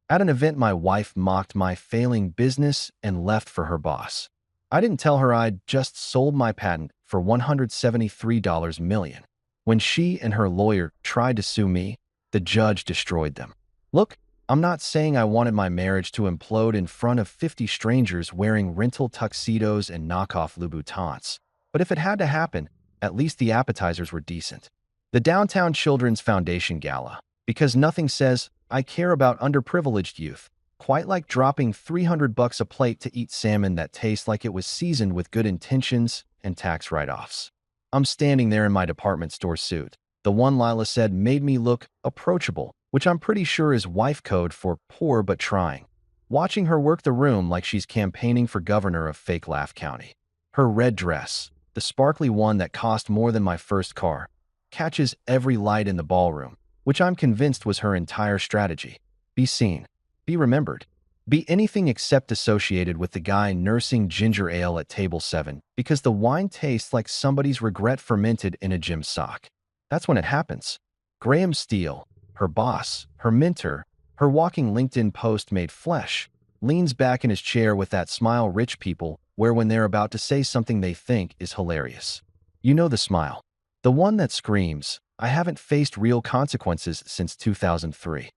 At an event, my wife mocked my failing business and left for her boss. I didn't tell her I'd just sold my patent for $173 million. When she and her lawyer tried to sue me, the judge destroyed them. Look, I'm not saying I wanted my marriage to implode in front of 50 strangers wearing rental tuxedos and knockoff Louboutins. But if it had to happen, at least the appetizers were decent. The Downtown Children's Foundation Gala, because nothing says, I care about underprivileged youth, quite like dropping $300 a plate to eat salmon that tastes like it was seasoned with good intentions and tax write-offs. I'm standing there in my department store suit, the one Lila said made me look approachable, which I'm pretty sure is wife code for poor but trying, watching her work the room like she's campaigning for governor of Fake Laugh County. Her red dress, the sparkly one that cost more than my first car, catches every light in the ballroom, which I'm convinced was her entire strategy. Be seen, be remembered, be anything except associated with the guy nursing ginger ale at table 7 because the wine tastes like somebody's regret fermented in a gym sock. That's when it happens. Graham Steele, her boss, her mentor, her walking LinkedIn post made flesh, leans back in his chair with that smile rich people wear when they're about to say something they think is hilarious. You know the smile. The one that screams, I haven't faced real consequences since 2003.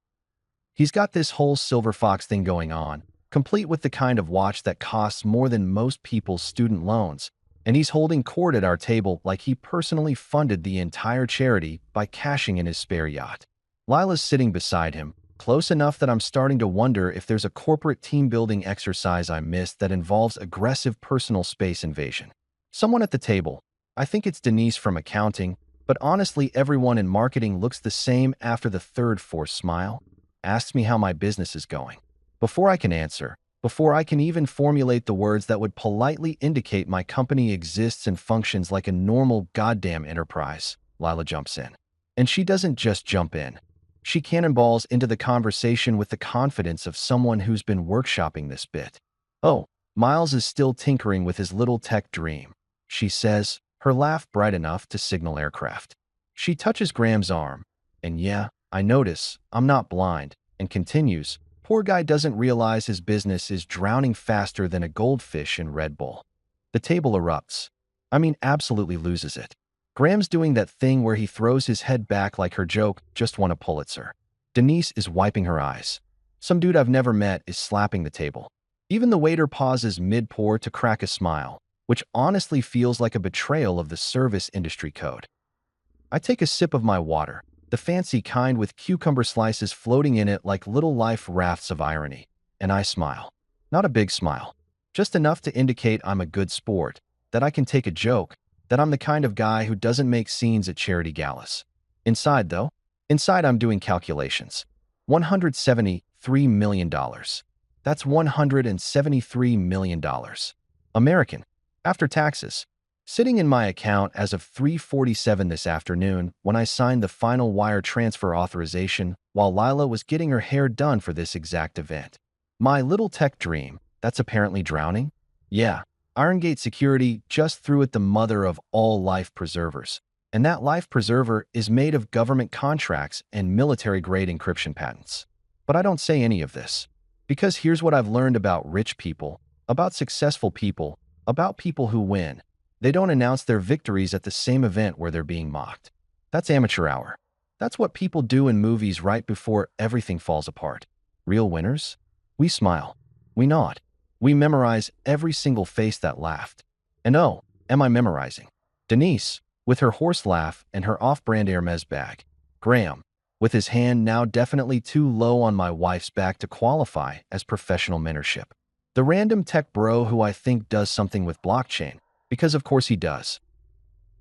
He's got this whole silver fox thing going on, complete with the kind of watch that costs more than most people's student loans, and he's holding court at our table like he personally funded the entire charity by cashing in his spare yacht. Lila's sitting beside him, close enough that I'm starting to wonder if there's a corporate team-building exercise I missed that involves aggressive personal space invasion. Someone at the table, I think it's Denise from accounting, but honestly everyone in marketing looks the same after the third forced smile, asks me how my business is going. Before I can answer, before I can even formulate the words that would politely indicate my company exists and functions like a normal goddamn enterprise, Lila jumps in. And she doesn't just jump in. She cannonballs into the conversation with the confidence of someone who's been workshopping this bit. Oh, Miles is still tinkering with his little tech dream, she says, her laugh bright enough to signal aircraft. She touches Graham's arm, and yeah, I notice, I'm not blind, and continues, poor guy doesn't realize his business is drowning faster than a goldfish in Red Bull. The table erupts. I mean, absolutely loses it. Graham's doing that thing where he throws his head back like her joke just won a Pulitzer. Denise is wiping her eyes. Some dude I've never met is slapping the table. Even the waiter pauses mid-pour to crack a smile, which honestly feels like a betrayal of the service industry code. I take a sip of my water, the fancy kind with cucumber slices floating in it like little life rafts of irony, and I smile. Not a big smile, just enough to indicate I'm a good sport, that I can take a joke, that I'm the kind of guy who doesn't make scenes at charity galas. Inside, though, I'm doing calculations. $173 million. That's $173 million. American, after taxes. Sitting in my account as of 3:47 this afternoon when I signed the final wire transfer authorization while Lila was getting her hair done for this exact event. My little tech dream, that's apparently drowning? Yeah, Irongate Security just threw at the mother of all life preservers. And that life preserver is made of government contracts and military-grade encryption patents. But I don't say any of this. Because here's what I've learned about rich people, about successful people, about people who win. They don't announce their victories at the same event where they're being mocked. That's amateur hour. That's what people do in movies right before everything falls apart. Real winners? We smile. We nod. We memorize every single face that laughed. And oh, am I memorizing? Denise, with her horse laugh and her off-brand Hermes bag. Graham, with his hand now definitely too low on my wife's back to qualify as professional mentorship. The random tech bro who I think does something with blockchain, because of course he does.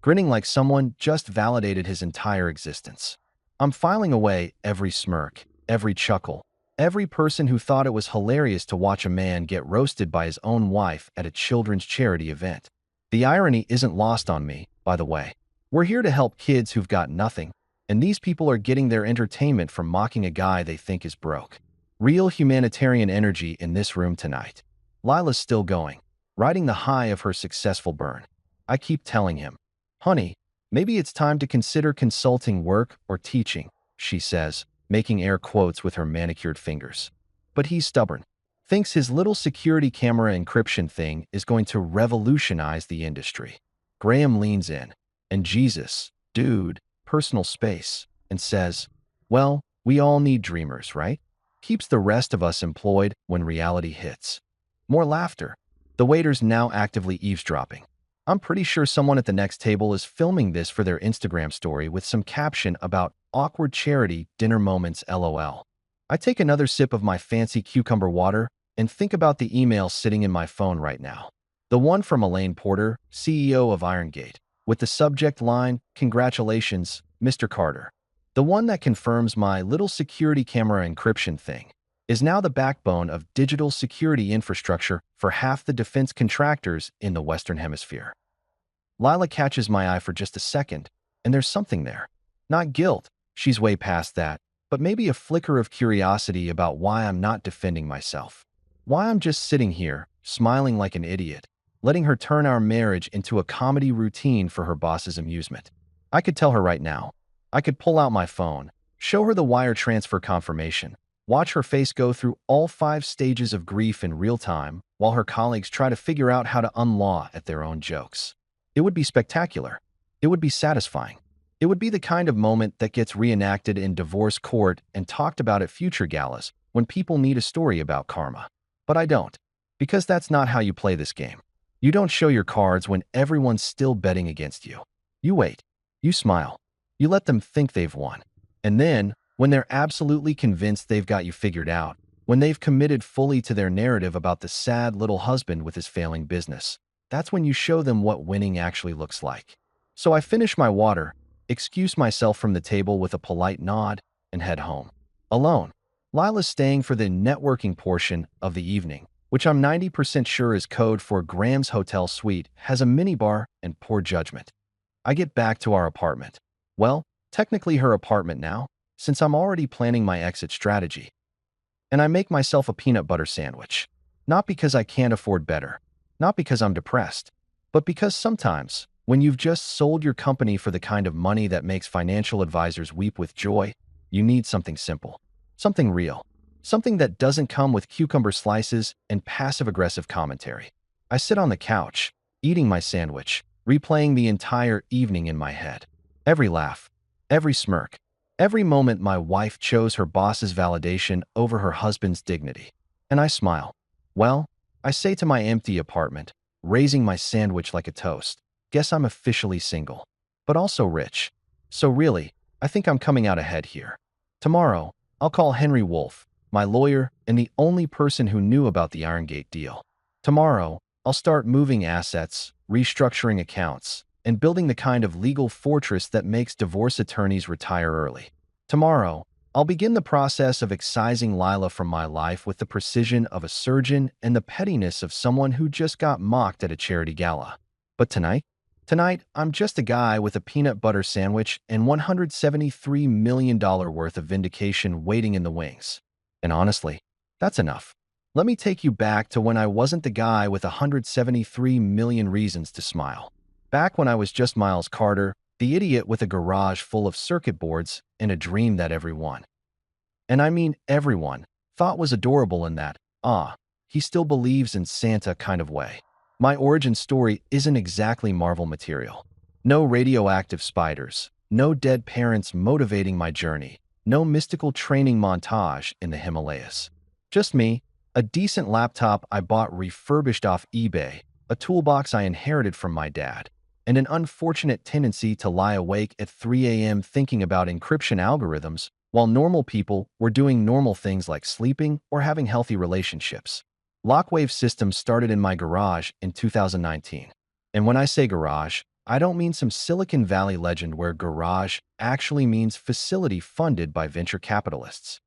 Grinning like someone just validated his entire existence. I'm filing away every smirk, every chuckle, every person who thought it was hilarious to watch a man get roasted by his own wife at a children's charity event. The irony isn't lost on me, by the way. We're here to help kids who've got nothing, and these people are getting their entertainment from mocking a guy they think is broke. Real humanitarian energy in this room tonight. Lila's still going, riding the high of her successful burn. I keep telling him, honey, maybe it's time to consider consulting work or teaching, she says, making air quotes with her manicured fingers. But he's stubborn. Thinks his little security camera encryption thing is going to revolutionize the industry. Graham leans in, and Jesus, dude, personal space, and says, well, we all need dreamers, right? Keeps the rest of us employed when reality hits. More laughter. The waiter's now actively eavesdropping. I'm pretty sure someone at the next table is filming this for their Instagram story with some caption about awkward charity dinner moments LOL. I take another sip of my fancy cucumber water and think about the email sitting in my phone right now. The one from Elaine Porter, CEO of Irongate, with the subject line, "Congratulations, Mr. Carter." The one that confirms my little security camera encryption thing is now the backbone of digital security infrastructure for half the defense contractors in the Western Hemisphere. Lila catches my eye for just a second, and there's something there. Not guilt, she's way past that, but maybe a flicker of curiosity about why I'm not defending myself. Why I'm just sitting here, smiling like an idiot, letting her turn our marriage into a comedy routine for her boss's amusement. I could tell her right now. I could pull out my phone, show her the wire transfer confirmation, watch her face go through all 5 stages of grief in real time while her colleagues try to figure out how to unlaw at their own jokes. It would be spectacular. It would be satisfying. It would be the kind of moment that gets reenacted in divorce court and talked about at future galas when people need a story about karma. But I don't, because that's not how you play this game. You don't show your cards when everyone's still betting against you. You wait. You smile. You let them think they've won. And then, when they're absolutely convinced they've got you figured out, when they've committed fully to their narrative about the sad little husband with his failing business, that's when you show them what winning actually looks like. So I finish my water, excuse myself from the table with a polite nod, and head home. Alone. Lila's staying for the networking portion of the evening, which I'm 90% sure is code for Graham's hotel suite, has a minibar and poor judgment. I get back to our apartment. Well, technically her apartment now, since I'm already planning my exit strategy. And I make myself a peanut butter sandwich. Not because I can't afford better, not because I'm depressed, but because sometimes, when you've just sold your company for the kind of money that makes financial advisors weep with joy, you need something simple, something real, something that doesn't come with cucumber slices and passive-aggressive commentary. I sit on the couch, eating my sandwich, replaying the entire evening in my head. Every laugh, every smirk, every moment my wife chose her boss's validation over her husband's dignity. And I smile. Well, I say to my empty apartment, raising my sandwich like a toast, guess I'm officially single, but also rich. So really, I think I'm coming out ahead here. Tomorrow, I'll call Henry Wolf, my lawyer and the only person who knew about the Irongate deal. Tomorrow, I'll start moving assets, restructuring accounts, and building the kind of legal fortress that makes divorce attorneys retire early. Tomorrow, I'll begin the process of excising Lila from my life with the precision of a surgeon and the pettiness of someone who just got mocked at a charity gala. But tonight, I'm just a guy with a peanut butter sandwich and $173 million worth of vindication waiting in the wings. And honestly, that's enough. Let me take you back to when I wasn't the guy with 173 million reasons to smile. Back when I was just Miles Carter, the idiot with a garage full of circuit boards and a dream that everyone, and I mean everyone, thought was adorable in that, he still believes in Santa kind of way. My origin story isn't exactly Marvel material. No radioactive spiders, no dead parents motivating my journey, no mystical training montage in the Himalayas. Just me, a decent laptop I bought refurbished off eBay, a toolbox I inherited from my dad, and an unfortunate tendency to lie awake at 3 a.m. thinking about encryption algorithms while normal people were doing normal things like sleeping or having healthy relationships. Lockwave systems started in my garage in 2019. And when I say garage, I don't mean some Silicon Valley legend where garage actually means facility funded by venture capitalists.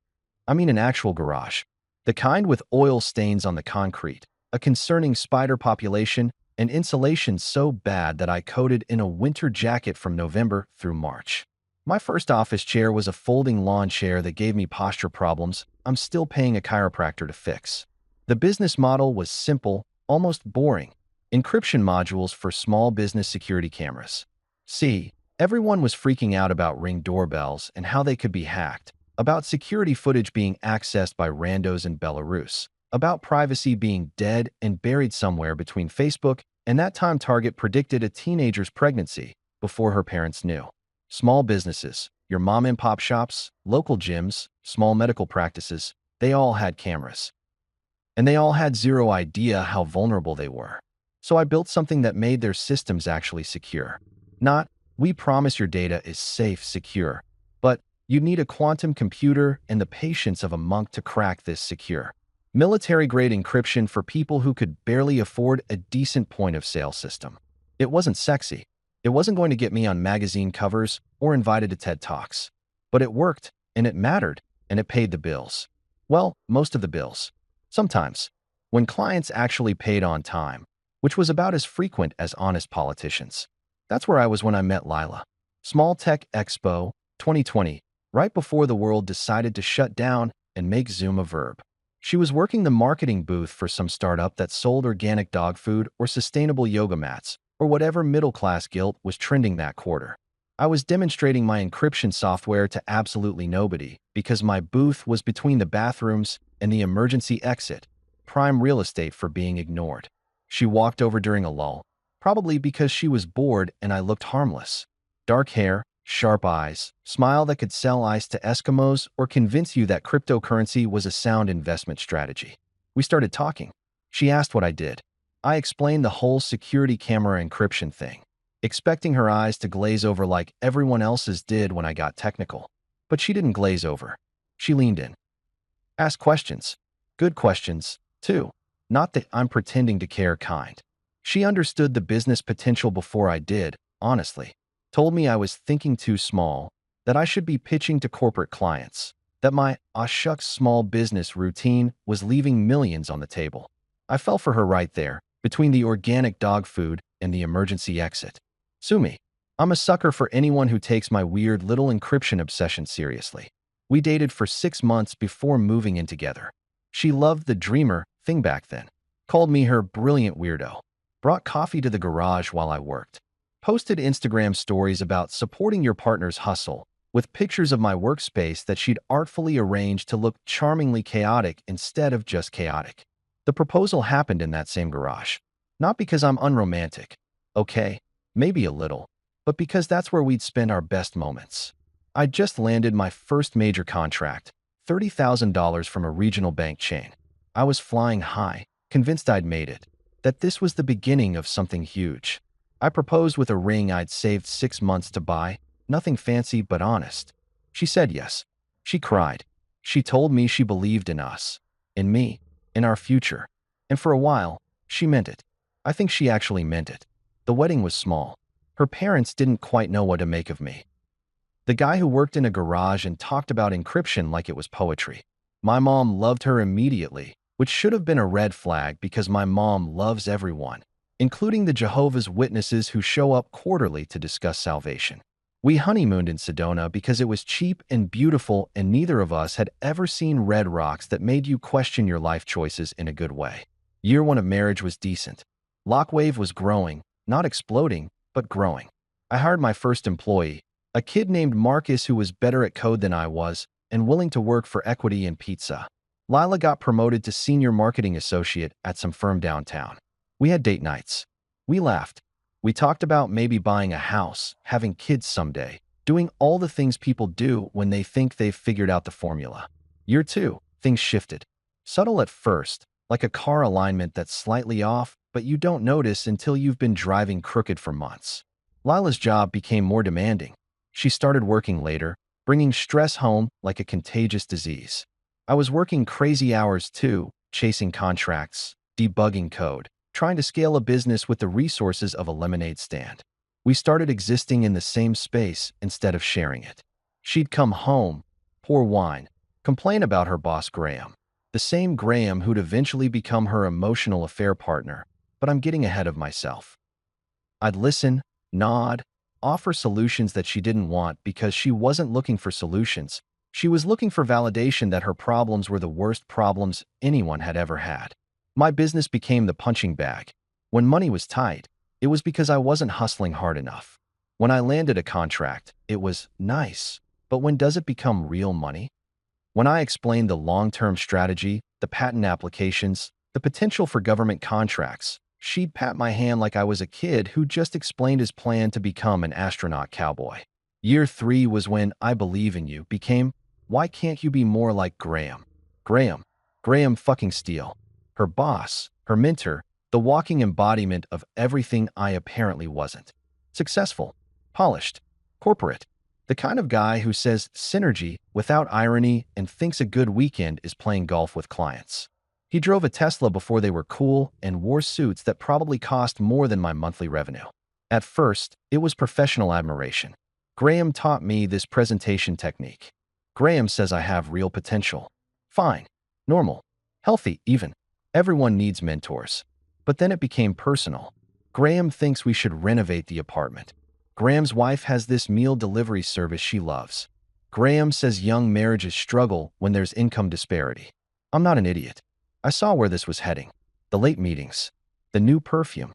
I mean an actual garage, the kind with oil stains on the concrete, a concerning spider population, and insulation so bad that I coded in a winter jacket from November through March. My first office chair was a folding lawn chair that gave me posture problems I'm still paying a chiropractor to fix. The business model was simple, almost boring. Encryption modules for small business security cameras. See, everyone was freaking out about Ring doorbells and how they could be hacked, about security footage being accessed by randos in Belarus, about privacy being dead and buried somewhere between Facebook and that time Target predicted a teenager's pregnancy before her parents knew. Small businesses, your mom and pop shops, local gyms, small medical practices, they all had cameras. And they all had zero idea how vulnerable they were. So I built something that made their systems actually secure. Not, we promise your data is safe, secure, but you need a quantum computer and the patience of a monk to crack this secure. Military-grade encryption for people who could barely afford a decent point-of-sale system. It wasn't sexy. It wasn't going to get me on magazine covers or invited to TED Talks. But it worked, and it mattered, and it paid the bills. Well, most of the bills. Sometimes, when clients actually paid on time, which was about as frequent as honest politicians. That's where I was when I met Lila. Small Tech Expo 2020, right before the world decided to shut down and make Zoom a verb. She was working the marketing booth for some startup that sold organic dog food or sustainable yoga mats, or whatever middle-class guilt was trending that quarter. I was demonstrating my encryption software to absolutely nobody because my booth was between the bathrooms and the emergency exit, prime real estate for being ignored. She walked over during a lull, probably because she was bored and I looked harmless. Dark hair, sharp eyes, smile that could sell ice to Eskimos or convince you that cryptocurrency was a sound investment strategy. We started talking. She asked what I did. I explained the whole security camera encryption thing, expecting her eyes to glaze over like everyone else's did when I got technical. But she didn't glaze over. She leaned in. Asked questions. Good questions, too. Not that I'm pretending to care kind. She understood the business potential before I did, honestly. Told me I was thinking too small, that I should be pitching to corporate clients, that my "aw shucks" small business routine was leaving millions on the table. I fell for her right there, between the organic dog food and the emergency exit. Sue me. I'm a sucker for anyone who takes my weird little encryption obsession seriously. We dated for 6 months before moving in together. She loved the dreamer thing back then. Called me her brilliant weirdo. Brought coffee to the garage while I worked. Posted Instagram stories about supporting your partner's hustle, with pictures of my workspace that she'd artfully arranged to look charmingly chaotic instead of just chaotic. The proposal happened in that same garage. Not because I'm unromantic. Okay, maybe a little. But because that's where we'd spend our best moments. I'd just landed my first major contract, $30,000 from a regional bank chain. I was flying high, convinced I'd made it, that this was the beginning of something huge. I proposed with a ring I'd saved 6 months to buy, nothing fancy but honest. She said yes. She cried. She told me she believed in us, in me, in our future. And for a while, she meant it. I think she actually meant it. The wedding was small. Her parents didn't quite know what to make of me. The guy who worked in a garage and talked about encryption like it was poetry. My mom loved her immediately, which should have been a red flag because my mom loves everyone, including the Jehovah's Witnesses who show up quarterly to discuss salvation. We honeymooned in Sedona because it was cheap and beautiful and neither of us had ever seen red rocks that made you question your life choices in a good way. Year 1 of marriage was decent. Lockwave was growing, not exploding, but growing. I hired my first employee, a kid named Marcus who was better at code than I was and willing to work for equity and pizza. Lila got promoted to senior marketing associate at some firm downtown. We had date nights. We laughed. We talked about maybe buying a house, having kids someday, doing all the things people do when they think they've figured out the formula. Year 2, things shifted. Subtle at first, like a car alignment that's slightly off, but you don't notice until you've been driving crooked for months. Lila's job became more demanding. She started working later, bringing stress home like a contagious disease. I was working crazy hours too, chasing contracts, debugging code, trying to scale a business with the resources of a lemonade stand. We started existing in the same space instead of sharing it. She'd come home, pour wine, complain about her boss Graham, the same Graham who'd eventually become her emotional affair partner, but I'm getting ahead of myself. I'd listen, nod, offer solutions that she didn't want because she wasn't looking for solutions. She was looking for validation that her problems were the worst problems anyone had ever had. My business became the punching bag. When money was tight, it was because I wasn't hustling hard enough. When I landed a contract, it was nice. But when does it become real money? When I explained the long-term strategy, the patent applications, the potential for government contracts, she'd pat my hand like I was a kid who just explained his plan to become an astronaut cowboy. Year 3 was when "I believe in you" became "Why can't you be more like Graham?" Graham. Graham fucking Steele. Her boss, her mentor, the walking embodiment of everything I apparently wasn't. Successful, polished, corporate. The kind of guy who says synergy without irony and thinks a good weekend is playing golf with clients. He drove a Tesla before they were cool and wore suits that probably cost more than my monthly revenue. At first, it was professional admiration. Graham taught me this presentation technique. Graham says I have real potential. Fine. Normal. Healthy, even. Everyone needs mentors. But then it became personal. Graham thinks we should renovate the apartment. Graham's wife has this meal delivery service she loves. Graham says young marriages struggle when there's income disparity. I'm not an idiot. I saw where this was heading. The late meetings. The new perfume.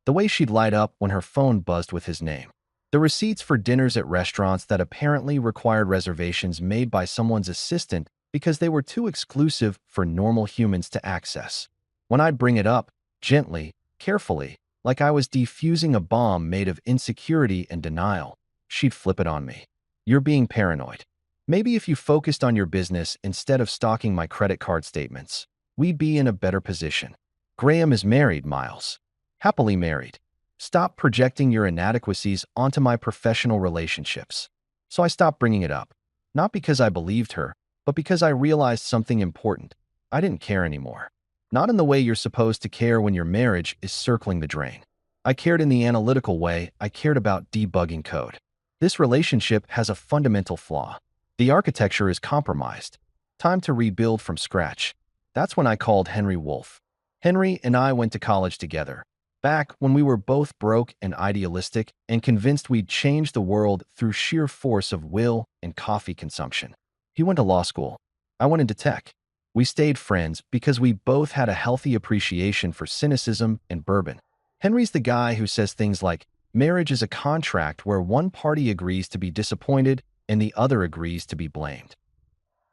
The way she'd light up when her phone buzzed with his name. The receipts for dinners at restaurants that apparently required reservations made by someone's assistant because they were too exclusive for normal humans to access. When I'd bring it up, gently, carefully, like I was defusing a bomb made of insecurity and denial, she'd flip it on me. "You're being paranoid. Maybe if you focused on your business instead of stalking my credit card statements, we'd be in a better position." Graham is married, Miles. Happily married. Stop projecting your inadequacies onto my professional relationships. So I stopped bringing it up. Not because I believed her, but because I realized something important. I didn't care anymore. Not in the way you're supposed to care when your marriage is circling the drain. I cared in the analytical way. I cared about debugging code. This relationship has a fundamental flaw. The architecture is compromised. Time to rebuild from scratch. That's when I called Henry Wolf. Henry and I went to college together. Back when we were both broke and idealistic and convinced we'd change the world through sheer force of will and coffee consumption. He went to law school. I went into tech. We stayed friends because we both had a healthy appreciation for cynicism and bourbon. Henry's the guy who says things like, "Marriage is a contract where one party agrees to be disappointed and the other agrees to be blamed."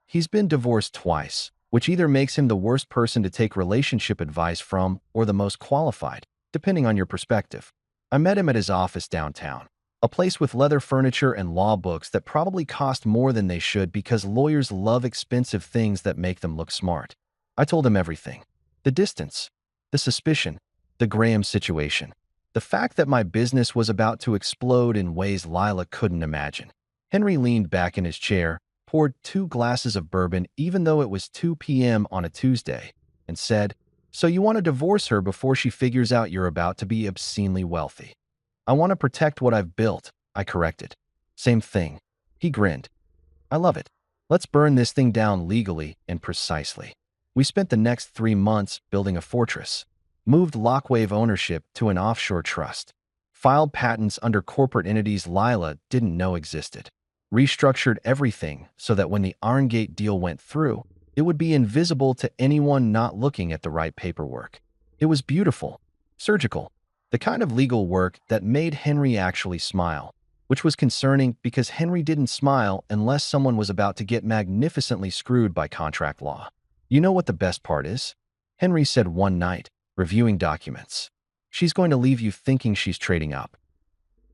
He's been divorced twice, which either makes him the worst person to take relationship advice from or the most qualified, depending on your perspective. I met him at his office downtown, a place with leather furniture and law books that probably cost more than they should because lawyers love expensive things that make them look smart. I told him everything. The distance, the suspicion, the Graham situation, the fact that my business was about to explode in ways Lila couldn't imagine. Henry leaned back in his chair, poured 2 glasses of bourbon even though it was 2 p.m. on a Tuesday, and said, "So you want to divorce her before she figures out you're about to be obscenely wealthy?" "I want to protect what I've built," I corrected. "Same thing." He grinned. "I love it. Let's burn this thing down legally and precisely." We spent the next 3 months building a fortress, moved Lockwave ownership to an offshore trust, filed patents under corporate entities Lila didn't know existed, restructured everything so that when the Arngate deal went through, it would be invisible to anyone not looking at the right paperwork. It was beautiful, surgical, the kind of legal work that made Henry actually smile, which was concerning because Henry didn't smile unless someone was about to get magnificently screwed by contract law. "You know what the best part is?" Henry said one night, reviewing documents. "She's going to leave you thinking she's trading up.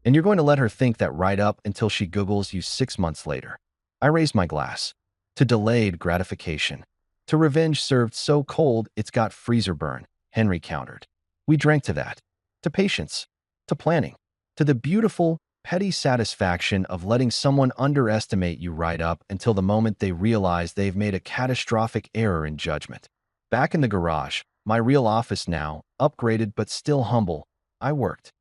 And you're going to let her think that right up until she Googles you 6 months later." I raised my glass. To delayed gratification. To revenge served so cold it's got freezer burn, Henry countered. We drank to that. To patience. To planning. To the beautiful, petty satisfaction of letting someone underestimate you right up until the moment they realize they've made a catastrophic error in judgment. Back in the garage, my real office now, upgraded but still humble, I worked.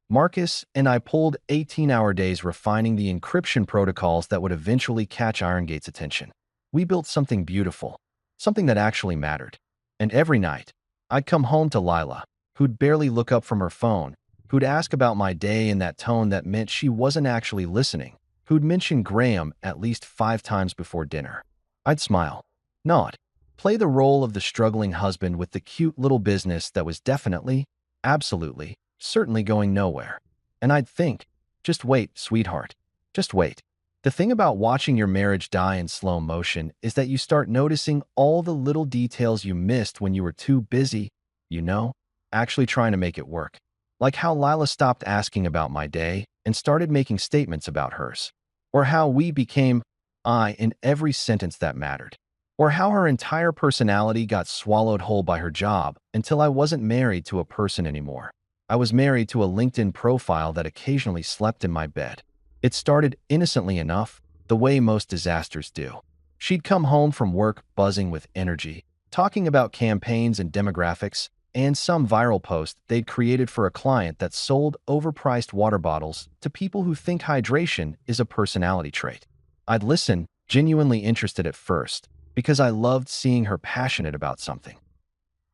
Marcus and I pulled 18-hour days refining the encryption protocols that would eventually catch Irongate's attention. We built something beautiful, something that actually mattered. And every night, I'd come home to Lila, who'd barely look up from her phone, who'd ask about my day in that tone that meant she wasn't actually listening, who'd mention Graham at least 5 times before dinner. I'd smile, nod, play the role of the struggling husband with the cute little business that was definitely, absolutely, certainly going nowhere. And I'd think, "Just wait, sweetheart. Just wait." The thing about watching your marriage die in slow motion is that you start noticing all the little details you missed when you were too busy, you know, actually trying to make it work. Like how Lila stopped asking about my day and started making statements about hers. Or how we became I in every sentence that mattered. Or how her entire personality got swallowed whole by her job until I wasn't married to a person anymore. I was married to a LinkedIn profile that occasionally slept in my bed. It started innocently enough, the way most disasters do. She'd come home from work buzzing with energy, talking about campaigns and demographics, and some viral post they'd created for a client that sold overpriced water bottles to people who think hydration is a personality trait. I'd listen, genuinely interested at first, because I loved seeing her passionate about something.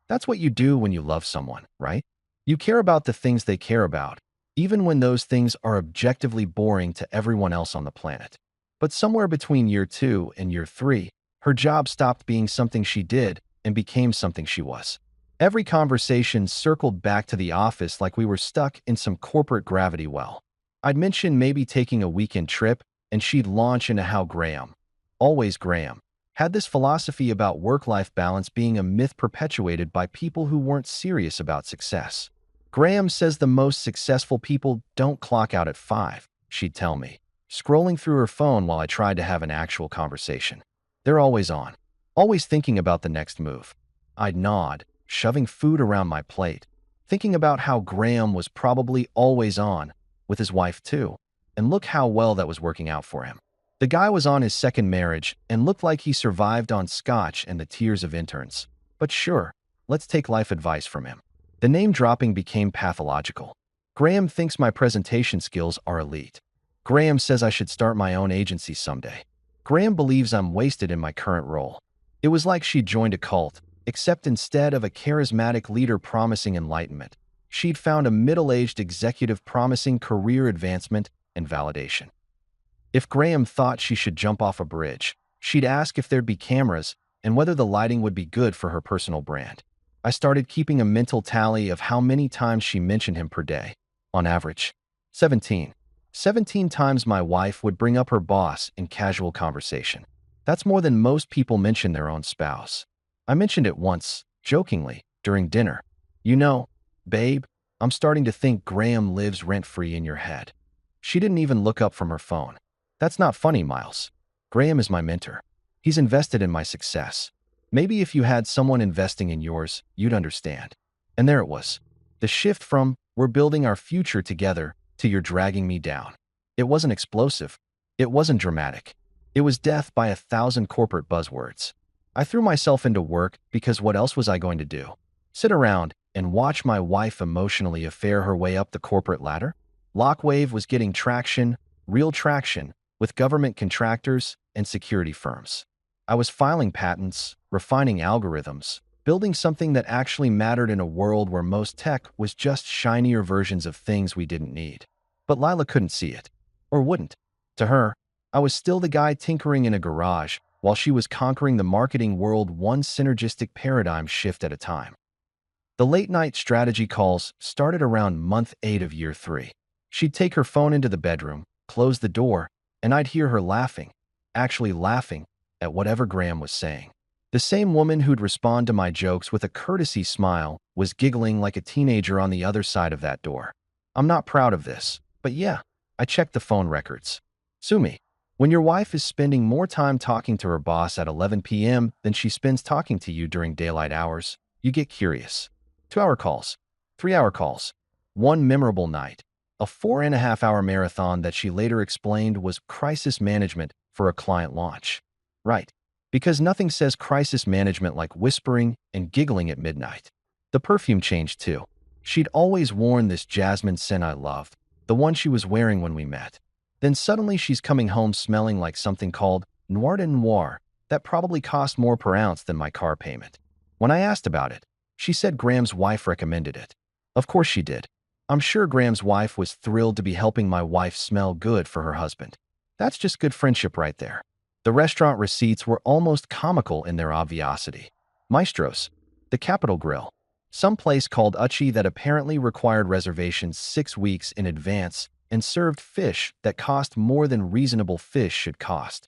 That's what you do when you love someone, right? You care about the things they care about, even when those things are objectively boring to everyone else on the planet. But somewhere between year 2 and year 3, her job stopped being something she did and became something she was. Every conversation circled back to the office like we were stuck in some corporate gravity well. I'd mention maybe taking a weekend trip, and she'd launch into how Graham, always Graham, had this philosophy about work-life balance being a myth perpetuated by people who weren't serious about success. Graham says the most successful people don't clock out at 5, she'd tell me, scrolling through her phone while I tried to have an actual conversation. They're always on, always thinking about the next move. I'd nod, shoving food around my plate, thinking about how Graham was probably always on, with his wife too, and look how well that was working out for him. The guy was on his second marriage and looked like he survived on scotch and the tears of interns. But sure, let's take life advice from him. The name-dropping became pathological. Graham thinks my presentation skills are elite. Graham says I should start my own agency someday. Graham believes I'm wasted in my current role. It was like she'd joined a cult, except instead of a charismatic leader promising enlightenment, she'd found a middle-aged executive promising career advancement and validation. If Graham thought she should jump off a bridge, she'd ask if there'd be cameras and whether the lighting would be good for her personal brand. I started keeping a mental tally of how many times she mentioned him per day. On average, 17. 17 times my wife would bring up her boss in casual conversation. That's more than most people mention their own spouse. I mentioned it once, jokingly, during dinner. You know, babe, I'm starting to think Graham lives rent-free in your head. She didn't even look up from her phone. That's not funny, Miles. Graham is my mentor. He's invested in my success. Maybe if you had someone investing in yours, you'd understand. And there it was. The shift from, we're building our future together, to you're dragging me down. It wasn't explosive. It wasn't dramatic. It was death by 1,000 corporate buzzwords. I threw myself into work because what else was I going to do? Sit around and watch my wife emotionally affair her way up the corporate ladder? Lockwave was getting traction, real traction, with government contractors and security firms. I was filing patents, refining algorithms, building something that actually mattered in a world where most tech was just shinier versions of things we didn't need. But Lila couldn't see it. Or wouldn't. To her, I was still the guy tinkering in a garage while she was conquering the marketing world one synergistic paradigm shift at a time. The late-night strategy calls started around month 8 of year 3. She'd take her phone into the bedroom, close the door, and I'd hear her laughing, actually laughing, at whatever Graham was saying. The same woman who'd respond to my jokes with a courtesy smile was giggling like a teenager on the other side of that door. I'm not proud of this, but yeah, I checked the phone records. Sue me. When your wife is spending more time talking to her boss at 11 p.m. than she spends talking to you during daylight hours, you get curious. 2-hour calls, 3-hour calls, one memorable night, a 4.5-hour marathon that she later explained was crisis management for a client launch. Right, because nothing says crisis management like whispering and giggling at midnight. The perfume changed too. She'd always worn this jasmine scent I loved, the one she was wearing when we met. Then suddenly she's coming home smelling like something called Noir de Noir that probably cost more per ounce than my car payment. When I asked about it, she said Graham's wife recommended it. Of course she did. I'm sure Graham's wife was thrilled to be helping my wife smell good for her husband. That's just good friendship right there. The restaurant receipts were almost comical in their obviosity. Maestro's, the Capitol Grill, some place called Uchi that apparently required reservations 6 weeks in advance, and served fish that cost more than reasonable fish should cost.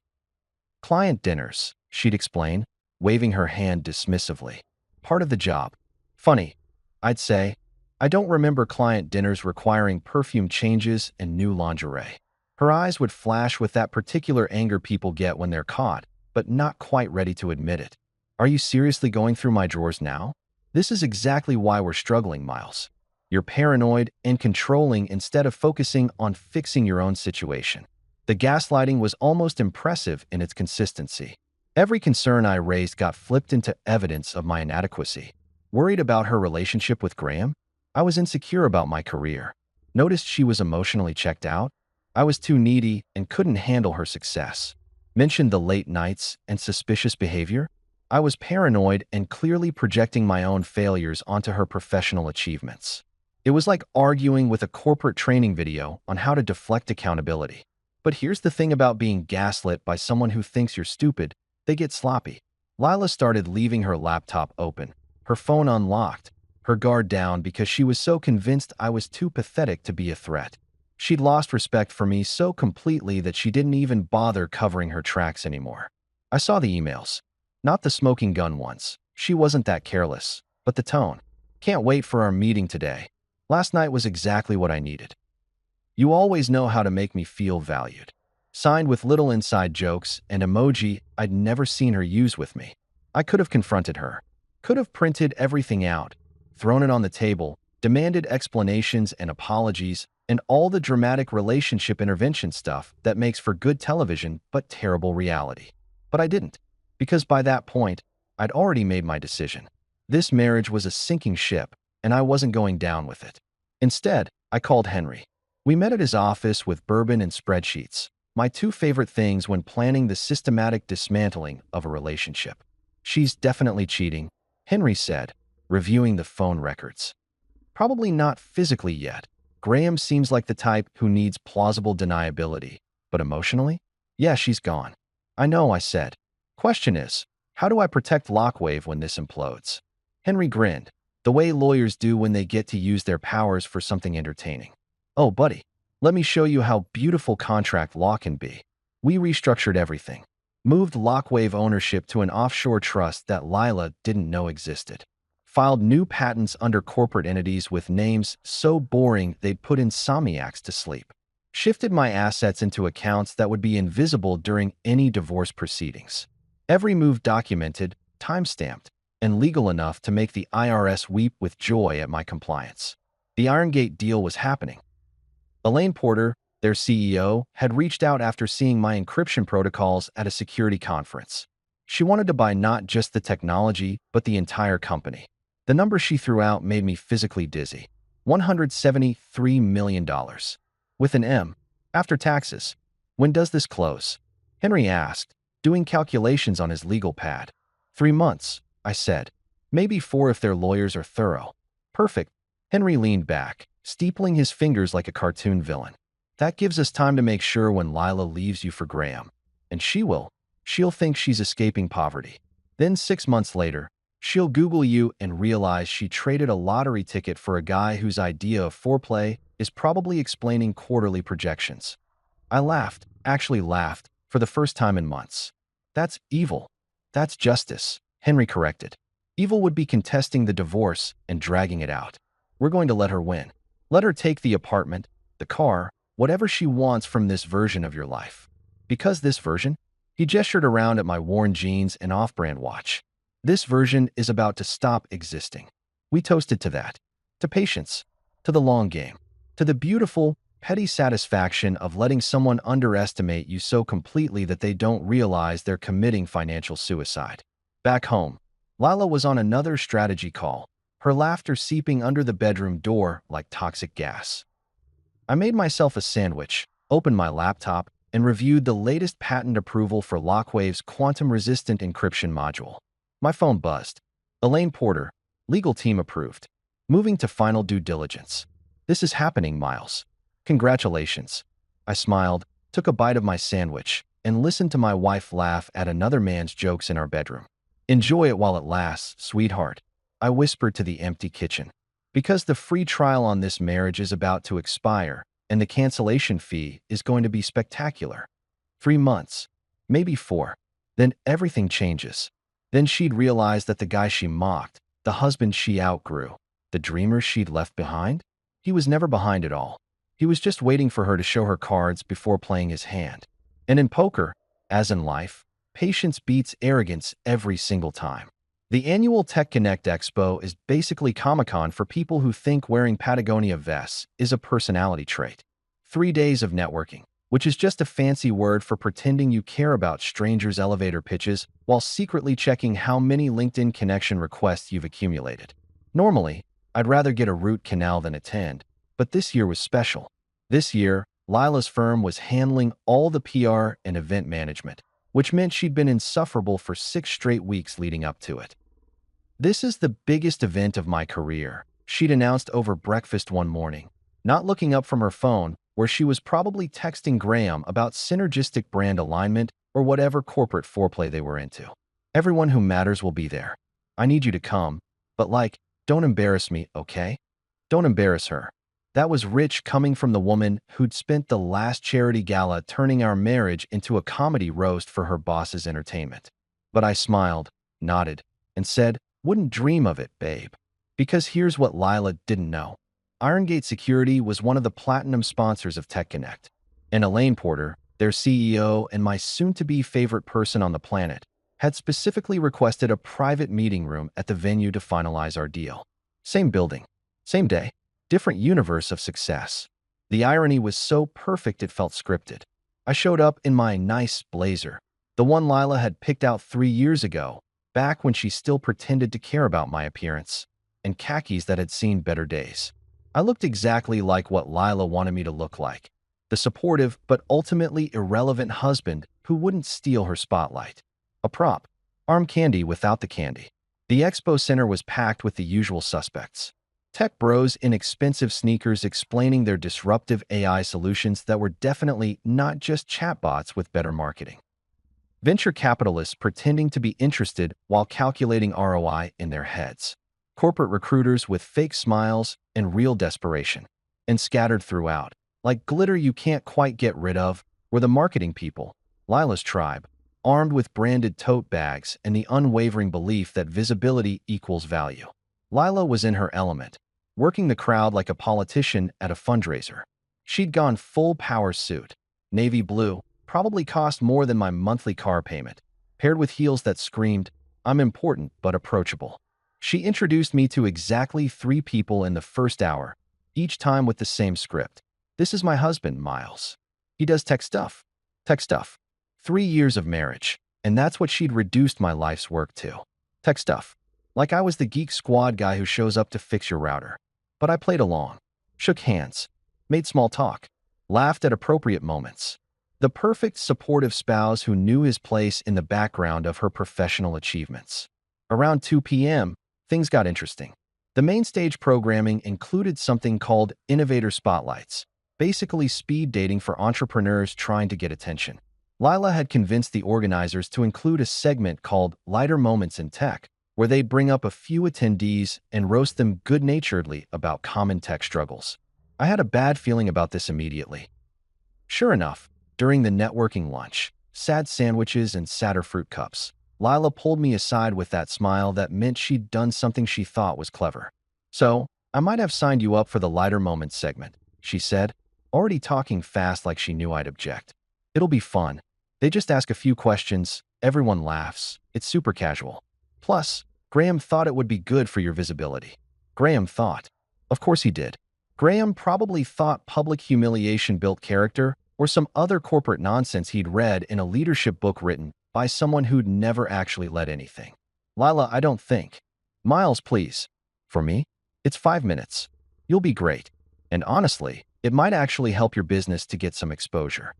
Client dinners, she'd explain, waving her hand dismissively. Part of the job. Funny, I'd say. I don't remember client dinners requiring perfume changes and new lingerie. Her eyes would flash with that particular anger people get when they're caught, but not quite ready to admit it. Are you seriously going through my drawers now? This is exactly why we're struggling, Miles. You're paranoid and controlling instead of focusing on fixing your own situation. The gaslighting was almost impressive in its consistency. Every concern I raised got flipped into evidence of my inadequacy. Worried about her relationship with Graham? I was insecure about my career. Noticed she was emotionally checked out? I was too needy and couldn't handle her success. Mentioned the late nights and suspicious behavior? I was paranoid and clearly projecting my own failures onto her professional achievements. It was like arguing with a corporate training video on how to deflect accountability. But here's the thing about being gaslit by someone who thinks you're stupid: they get sloppy. Lila started leaving her laptop open, her phone unlocked, her guard down because she was so convinced I was too pathetic to be a threat. She'd lost respect for me so completely that she didn't even bother covering her tracks anymore. I saw the emails. Not the smoking gun ones. She wasn't that careless. But the tone. Can't wait for our meeting today. Last night was exactly what I needed. You always know how to make me feel valued. Signed with little inside jokes and emoji I'd never seen her use with me. I could have confronted her. Could have printed everything out, thrown it on the table, demanded explanations and apologies, and all the dramatic relationship intervention stuff that makes for good television but terrible reality. But I didn't, because by that point, I'd already made my decision. This marriage was a sinking ship, and I wasn't going down with it. Instead, I called Henry. We met at his office with bourbon and spreadsheets, my two favorite things when planning the systematic dismantling of a relationship. She's definitely cheating, Henry said, reviewing the phone records. Probably not physically yet. Graham seems like the type who needs plausible deniability, but emotionally? Yeah, she's gone. I know, I said. Question is, how do I protect Lockwave when this implodes? Henry grinned, the way lawyers do when they get to use their powers for something entertaining. Oh, buddy, let me show you how beautiful contract law can be. We restructured everything. Moved Lockwave ownership to an offshore trust that Lila didn't know existed. Filed new patents under corporate entities with names so boring they'd put insomniacs to sleep. Shifted my assets into accounts that would be invisible during any divorce proceedings. Every move documented, time-stamped, and legal enough to make the IRS weep with joy at my compliance. The Irongate deal was happening. Elaine Porter, their CEO, had reached out after seeing my encryption protocols at a security conference. She wanted to buy not just the technology, but the entire company. The number she threw out made me physically dizzy. $173 million. With an M. After taxes. When does this close? Henry asked, doing calculations on his legal pad. 3 months, I said. Maybe 4 if their lawyers are thorough. Perfect. Henry leaned back, steepling his fingers like a cartoon villain. That gives us time to make sure when Lila leaves you for Graham. And she will. She'll think she's escaping poverty. Then 6 months later, she'll Google you and realize she traded a lottery ticket for a guy whose idea of foreplay is probably explaining quarterly projections. I laughed, actually laughed, for the first time in months. That's evil. That's justice, Henry corrected. Evil would be contesting the divorce and dragging it out. We're going to let her win. Let her take the apartment, the car, whatever she wants from this version of your life. Because this version? He gestured around at my worn jeans and off-brand watch. This version is about to stop existing. We toasted to that. To patience. To the long game. To the beautiful, petty satisfaction of letting someone underestimate you so completely that they don't realize they're committing financial suicide. Back home, Lila was on another strategy call, her laughter seeping under the bedroom door like toxic gas. I made myself a sandwich, opened my laptop, and reviewed the latest patent approval for Lockwave's quantum-resistant encryption module. My phone buzzed. Elaine Porter, legal team approved. Moving to final due diligence. This is happening, Miles. Congratulations. I smiled, took a bite of my sandwich, and listened to my wife laugh at another man's jokes in our bedroom. Enjoy it while it lasts, sweetheart, I whispered to the empty kitchen. Because the free trial on this marriage is about to expire, and the cancellation fee is going to be spectacular. 3 months, maybe 4. Then everything changes. Then she'd realize that the guy she mocked, the husband she outgrew, the dreamer she'd left behind, he was never behind at all. He was just waiting for her to show her cards before playing his hand. And in poker, as in life, patience beats arrogance every single time. The annual Tech Connect Expo is basically Comic-Con for people who think wearing Patagonia vests is a personality trait. 3 days of networking, which is just a fancy word for pretending you care about strangers' elevator pitches while secretly checking how many LinkedIn connection requests you've accumulated. Normally, I'd rather get a root canal than attend, but this year was special. This year, Lila's firm was handling all the PR and event management, which meant she'd been insufferable for 6 straight weeks leading up to it. "This is the biggest event of my career," she'd announced over breakfast one morning, not looking up from her phone, where she was probably texting Graham about synergistic brand alignment or whatever corporate foreplay they were into. "Everyone who matters will be there. I need you to come, but don't embarrass me, okay? Don't embarrass her." That was rich coming from the woman who'd spent the last charity gala turning our marriage into a comedy roast for her boss's entertainment. But I smiled, nodded, and said, "Wouldn't dream of it, babe." Because here's what Lila didn't know. Irongate Security was one of the platinum sponsors of Tech Connect, and Elaine Porter, their CEO and my soon-to-be favorite person on the planet, had specifically requested a private meeting room at the venue to finalize our deal. Same building, same day, different universe of success. The irony was so perfect it felt scripted. I showed up in my nice blazer, the one Lila had picked out 3 years ago, back when she still pretended to care about my appearance, and khakis that had seen better days. I looked exactly like what Lila wanted me to look like, the supportive but ultimately irrelevant husband who wouldn't steal her spotlight. A prop, arm candy without the candy. The expo center was packed with the usual suspects. Tech bros in expensive sneakers explaining their disruptive AI solutions that were definitely not just chatbots with better marketing. Venture capitalists pretending to be interested while calculating ROI in their heads. Corporate recruiters with fake smiles and real desperation. And scattered throughout, like glitter you can't quite get rid of, were the marketing people, Lila's tribe, armed with branded tote bags and the unwavering belief that visibility equals value. Lila was in her element, working the crowd like a politician at a fundraiser. She'd gone full power suit, navy blue, probably cost more than my monthly car payment, paired with heels that screamed, "I'm important but approachable." She introduced me to exactly 3 people in the first hour, each time with the same script. "This is my husband, Miles. He does tech stuff." Tech stuff. 3 years of marriage, and that's what she'd reduced my life's work to. Tech stuff. Like I was the geek squad guy who shows up to fix your router. But I played along, shook hands, made small talk, laughed at appropriate moments. The perfect supportive spouse who knew his place in the background of her professional achievements. Around 2 p.m., things got interesting. The main stage programming included something called Innovator Spotlights, basically speed dating for entrepreneurs trying to get attention. Lila had convinced the organizers to include a segment called Lighter Moments in Tech, where they'd bring up a few attendees and roast them good-naturedly about common tech struggles. I had a bad feeling about this immediately. Sure enough, during the networking lunch, sad sandwiches and sadder fruit cups, Lila pulled me aside with that smile that meant she'd done something she thought was clever. "So, I might have signed you up for the Lighter Moments segment," she said, already talking fast like she knew I'd object. "It'll be fun. They just ask a few questions, everyone laughs, it's super casual. Plus, Graham thought it would be good for your visibility." Graham thought. Of course he did. Graham probably thought public humiliation built character or some other corporate nonsense he'd read in a leadership book written by someone who'd never actually led anything. "Lila, I don't think." "Miles, please." "For me? It's 5 minutes. You'll be great. And honestly, it might actually help your business to get some exposure."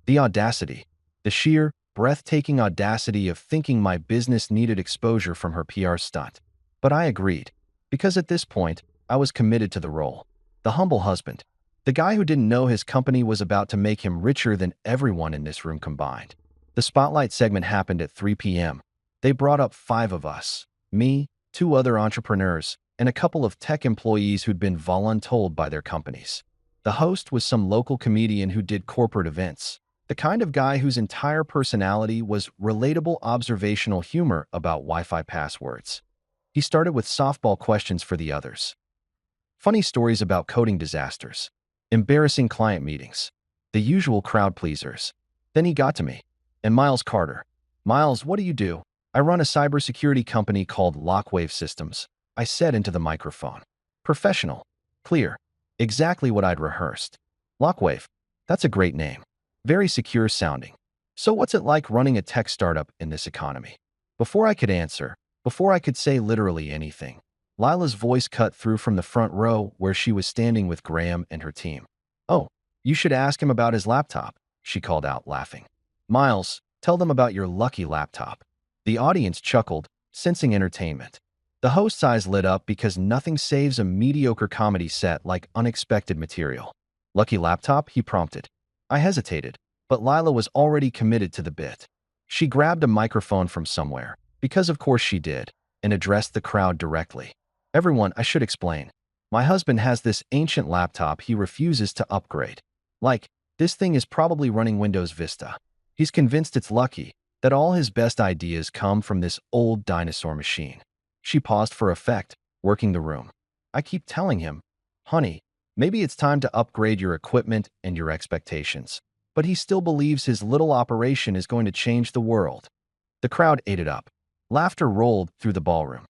The audacity. The sheer, breathtaking audacity of thinking my business needed exposure from her PR stunt. But I agreed, because at this point, I was committed to the role. The humble husband. The guy who didn't know his company was about to make him richer than everyone in this room combined. The spotlight segment happened at 3 p.m. They brought up 5 of us, me, 2 other entrepreneurs, and a couple of tech employees who'd been voluntold by their companies. The host was some local comedian who did corporate events, the kind of guy whose entire personality was relatable observational humor about Wi-Fi passwords. He started with softball questions for the others, funny stories about coding disasters, embarrassing client meetings, the usual crowd pleasers. Then he got to me. And Miles Carter. Miles, what do you do? I run a cybersecurity company called Lockwave Systems. I said into the microphone. Professional. Clear. Exactly what I'd rehearsed. Lockwave. That's a great name. Very secure sounding. So what's it like running a tech startup in this economy? Before I could answer, before I could say literally anything, Lila's voice cut through from the front row where she was standing with Graham and her team. Oh, you should ask him about his laptop, she called out, laughing. Miles, tell them about your lucky laptop. The audience chuckled, sensing entertainment. The host's eyes lit up because nothing saves a mediocre comedy set like unexpected material. Lucky laptop, he prompted. I hesitated, but Lila was already committed to the bit. She grabbed a microphone from somewhere, because of course she did, and addressed the crowd directly. Everyone, I should explain. My husband has this ancient laptop he refuses to upgrade. Like, this thing is probably running Windows Vista. He's convinced it's lucky, that all his best ideas come from this old dinosaur machine. She paused for effect, working the room. I keep telling him, honey, maybe it's time to upgrade your equipment and your expectations. But he still believes his little operation is going to change the world. The crowd ate it up. Laughter rolled through the ballroom.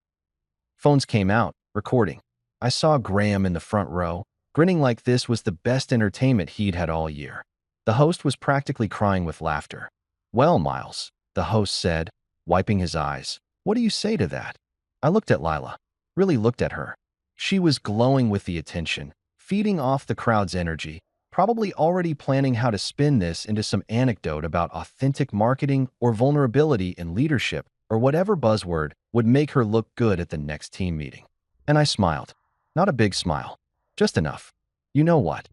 Phones came out, recording. I saw Graham in the front row, grinning like this was the best entertainment he'd had all year. The host was practically crying with laughter. Well, Miles, the host said, wiping his eyes, what do you say to that? I looked at Lila, really looked at her. She was glowing with the attention, feeding off the crowd's energy, probably already planning how to spin this into some anecdote about authentic marketing or vulnerability in leadership or whatever buzzword would make her look good at the next team meeting. And I smiled. Not a big smile. Just enough. You know what?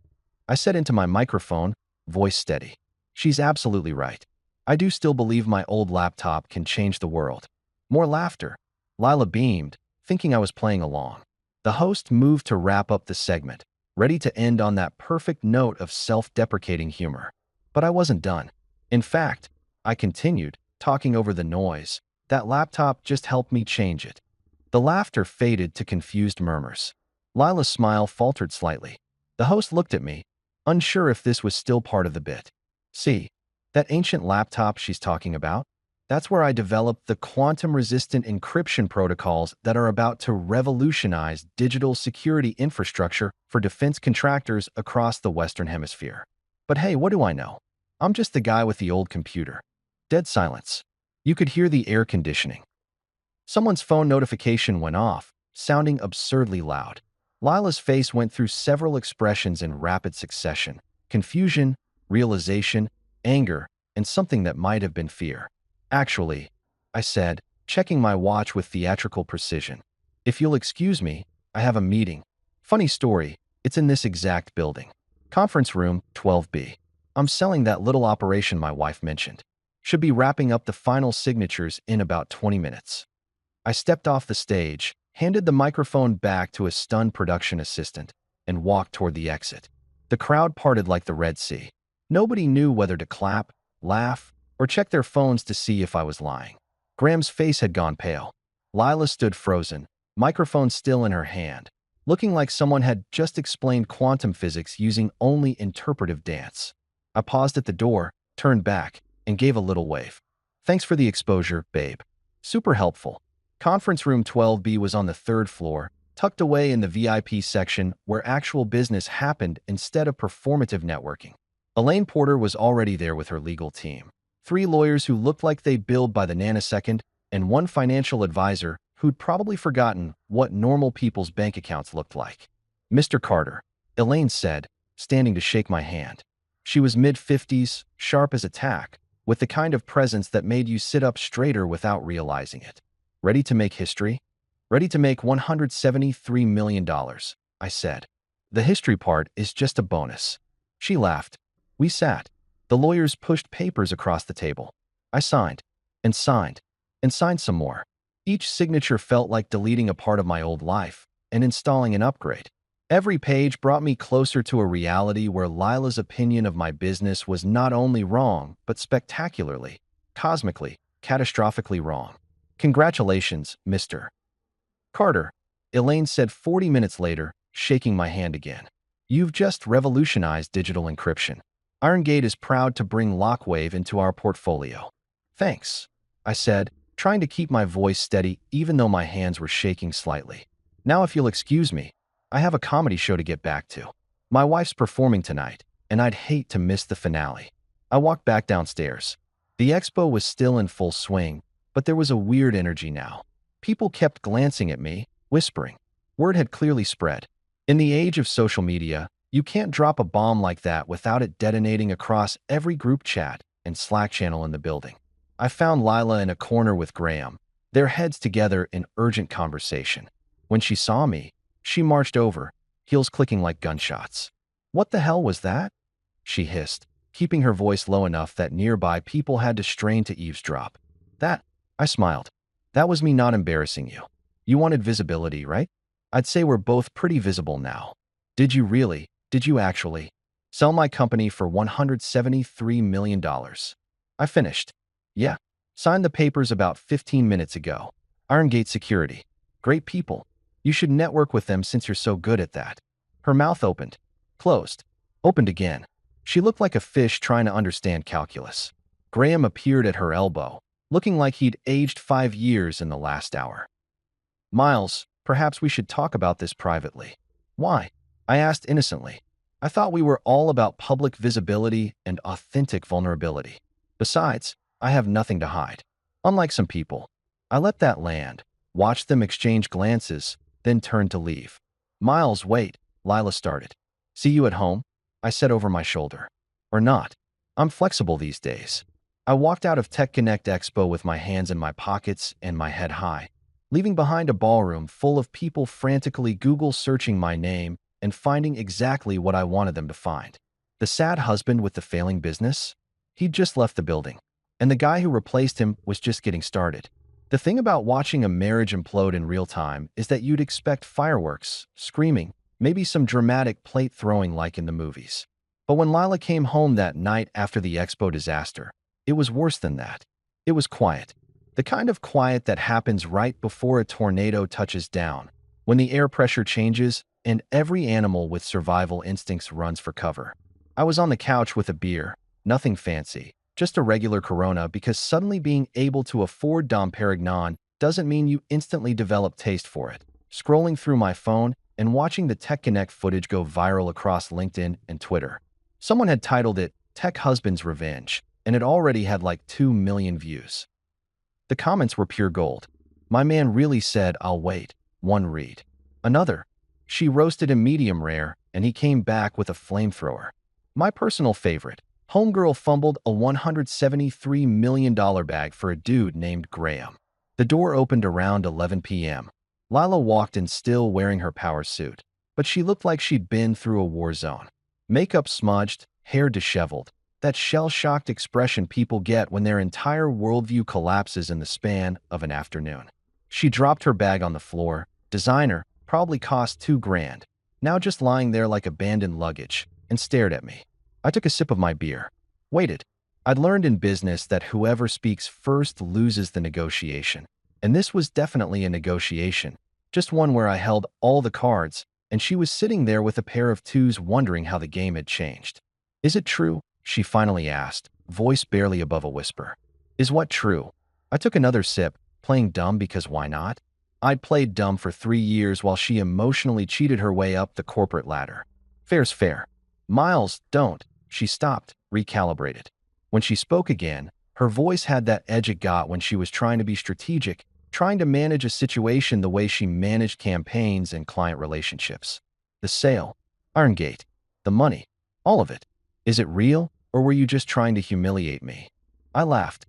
I said into my microphone, voice steady. She's absolutely right. I do still believe my old laptop can change the world. More laughter. Lila beamed, thinking I was playing along. The host moved to wrap up the segment, ready to end on that perfect note of self-deprecating humor. But I wasn't done. In fact, I continued, talking over the noise. That laptop just helped me change it. The laughter faded to confused murmurs. Lila's smile faltered slightly. The host looked at me, unsure if this was still part of the bit. See, that ancient laptop she's talking about? That's where I developed the quantum-resistant encryption protocols that are about to revolutionize digital security infrastructure for defense contractors across the Western Hemisphere. But hey, what do I know? I'm just the guy with the old computer. Dead silence. You could hear the air conditioning. Someone's phone notification went off, sounding absurdly loud. Lila's face went through several expressions in rapid succession: confusion, realization, anger, and something that might have been fear. Actually, I said, checking my watch with theatrical precision. If you'll excuse me, I have a meeting. Funny story, it's in this exact building. Conference room 12B. I'm selling that little operation my wife mentioned. Should be wrapping up the final signatures in about 20 minutes. I stepped off the stage, handed the microphone back to a stunned production assistant, and walked toward the exit. The crowd parted like the Red Sea. Nobody knew whether to clap, laugh, or check their phones to see if I was lying. Graham's face had gone pale. Lila stood frozen, microphone still in her hand, looking like someone had just explained quantum physics using only interpretive dance. I paused at the door, turned back, and gave a little wave. Thanks for the exposure, babe. Super helpful. Conference room 12B was on the third floor, tucked away in the VIP section where actual business happened instead of performative networking. Elaine Porter was already there with her legal team. 3 lawyers who looked like they billed by the nanosecond, and 1 financial advisor who'd probably forgotten what normal people's bank accounts looked like. Mr. Carter, Elaine said, standing to shake my hand. She was mid-50s, sharp as a tack, with the kind of presence that made you sit up straighter without realizing it. Ready to make history? Ready to make $173 million, I said. The history part is just a bonus. She laughed. We sat. The lawyers pushed papers across the table. I signed, and signed, and signed some more. Each signature felt like deleting a part of my old life and installing an upgrade. Every page brought me closer to a reality where Lila's opinion of my business was not only wrong, but spectacularly, cosmically, catastrophically wrong. Congratulations, Mr. Carter, Elaine said 40 minutes later, shaking my hand again. You've just revolutionized digital encryption. IronGate is proud to bring Lockwave into our portfolio. Thanks, I said, trying to keep my voice steady even though my hands were shaking slightly. Now if you'll excuse me, I have a comedy show to get back to. My wife's performing tonight, and I'd hate to miss the finale. I walked back downstairs. The expo was still in full swing, but there was a weird energy now. People kept glancing at me, whispering. Word had clearly spread. In the age of social media, you can't drop a bomb like that without it detonating across every group chat and Slack channel in the building. I found Lila in a corner with Graham, their heads together in urgent conversation. When she saw me, she marched over, heels clicking like gunshots. What the hell was that? She hissed, keeping her voice low enough that nearby people had to strain to eavesdrop. That, I smiled. That was me not embarrassing you. You wanted visibility, right? I'd say we're both pretty visible now. Did you really, did you actually, sell my company for $173 million? I finished. Yeah. Signed the papers about 15 minutes ago. IronGate Security. Great people. You should network with them since you're so good at that. Her mouth opened, closed, opened again. She looked like a fish trying to understand calculus. Graham appeared at her elbow, looking like he'd aged 5 years in the last hour. Miles, perhaps we should talk about this privately. Why? I asked innocently. I thought we were all about public visibility and authentic vulnerability. Besides, I have nothing to hide. Unlike some people, I let that land, watched them exchange glances, then turned to leave. Miles, wait, Lila started. See you at home? I said over my shoulder. Or not. I'm flexible these days. I walked out of Tech Connect Expo with my hands in my pockets and my head high, leaving behind a ballroom full of people frantically Google searching my name and finding exactly what I wanted them to find. The sad husband with the failing business? He'd just left the building, and the guy who replaced him was just getting started. The thing about watching a marriage implode in real time is that you'd expect fireworks, screaming, maybe some dramatic plate throwing like in the movies. But when Lila came home that night after the expo disaster, it was worse than that. It was quiet. The kind of quiet that happens right before a tornado touches down, when the air pressure changes and every animal with survival instincts runs for cover. I was on the couch with a beer, nothing fancy, just a regular Corona, because suddenly being able to afford Dom Perignon doesn't mean you instantly develop taste for it. Scrolling through my phone and watching the Tech Connect footage go viral across LinkedIn and Twitter. Someone had titled it Tech Husband's Revenge, and it already had like 2 million views. The comments were pure gold. My man really said, I'll wait. One read. Another. She roasted him medium rare, and he came back with a flamethrower. My personal favorite. Homegirl fumbled a $173 million bag for a dude named Graham. The door opened around 11 p.m. Lila walked in still wearing her power suit, but she looked like she'd been through a war zone. Makeup smudged, hair disheveled, that shell-shocked expression people get when their entire worldview collapses in the span of an afternoon. She dropped her bag on the floor. Designer, probably cost $2,000, now just lying there like abandoned luggage, and stared at me. I took a sip of my beer. Waited. I'd learned in business that whoever speaks first loses the negotiation. And this was definitely a negotiation, just one where I held all the cards, and she was sitting there with a pair of twos wondering how the game had changed. Is it true? She finally asked, voice barely above a whisper. Is what true? I took another sip, playing dumb because why not? I'd played dumb for 3 years while she emotionally cheated her way up the corporate ladder. Fair's fair. Miles, don't. She stopped, recalibrated. When she spoke again, her voice had that edge it got when she was trying to be strategic, trying to manage a situation the way she managed campaigns and client relationships. The sale, IronGate, the money, all of it. Is it real, or were you just trying to humiliate me? I laughed.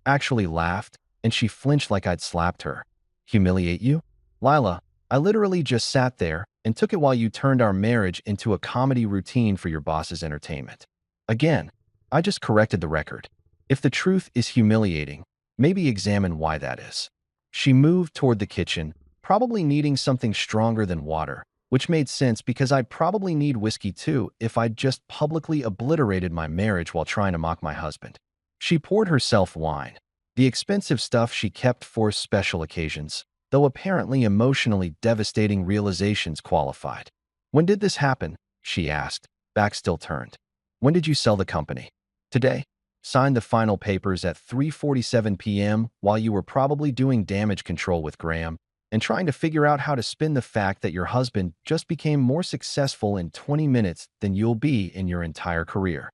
Actually laughed, and she flinched like I'd slapped her. Humiliate you? Lila, I literally just sat there and took it while you turned our marriage into a comedy routine for your boss's entertainment. Again, I just corrected the record. If the truth is humiliating, maybe examine why that is. She moved toward the kitchen, probably needing something stronger than water, which made sense because I'd probably need whiskey too if I'd just publicly obliterated my marriage while trying to mock my husband. She poured herself wine, the expensive stuff she kept for special occasions, though apparently emotionally devastating realizations qualified. When did this happen? She asked, back still turned. When did you sell the company? Today. Signed the final papers at 3:47 p.m. while you were probably doing damage control with Graham and trying to figure out how to spin the fact that your husband just became more successful in 20 minutes than you'll be in your entire career.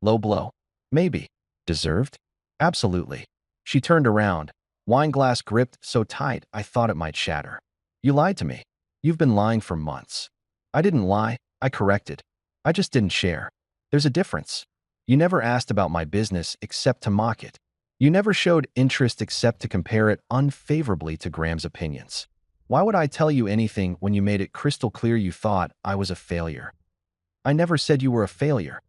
Low blow? Maybe. Deserved? Absolutely. She turned around, wine glass gripped so tight I thought it might shatter. You lied to me. You've been lying for months. I didn't lie, I corrected. I just didn't share. There's a difference. You never asked about my business except to mock it. You never showed interest except to compare it unfavorably to Graham's opinions. Why would I tell you anything when you made it crystal clear you thought I was a failure? I never said you were a failure.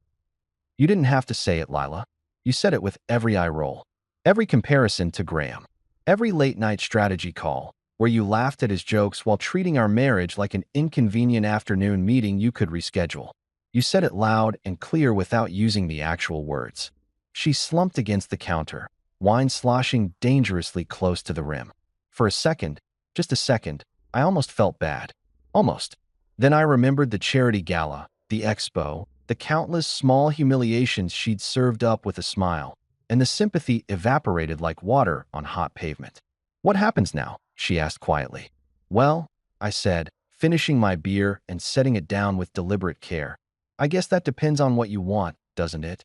You didn't have to say it, Lila. You said it with every eye roll, every comparison to Graham, every late-night strategy call, where you laughed at his jokes while treating our marriage like an inconvenient afternoon meeting you could reschedule. You said it loud and clear without using the actual words. She slumped against the counter, wine sloshing dangerously close to the rim. For a second, just a second, I almost felt bad. Almost. Then I remembered the charity gala, the expo, the countless small humiliations she'd served up with a smile, and the sympathy evaporated like water on hot pavement. What happens now? She asked quietly. Well, I said, finishing my beer and setting it down with deliberate care. I guess that depends on what you want, doesn't it?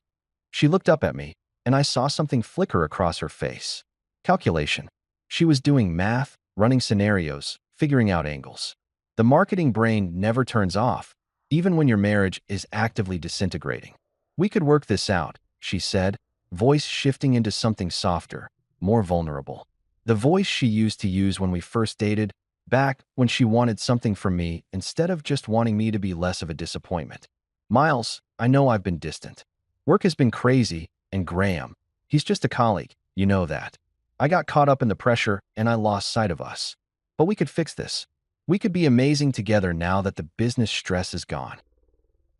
She looked up at me, and I saw something flicker across her face. Calculation. She was doing math, running scenarios, figuring out angles. The marketing brain never turns off, even when your marriage is actively disintegrating. We could work this out, she said, voice shifting into something softer, more vulnerable. The voice she used to use when we first dated, back when she wanted something from me instead of just wanting me to be less of a disappointment. Miles, I know I've been distant. Work has been crazy, and Graham, he's just a colleague, you know that. I got caught up in the pressure and I lost sight of us. But we could fix this. We could be amazing together now that the business stress is gone.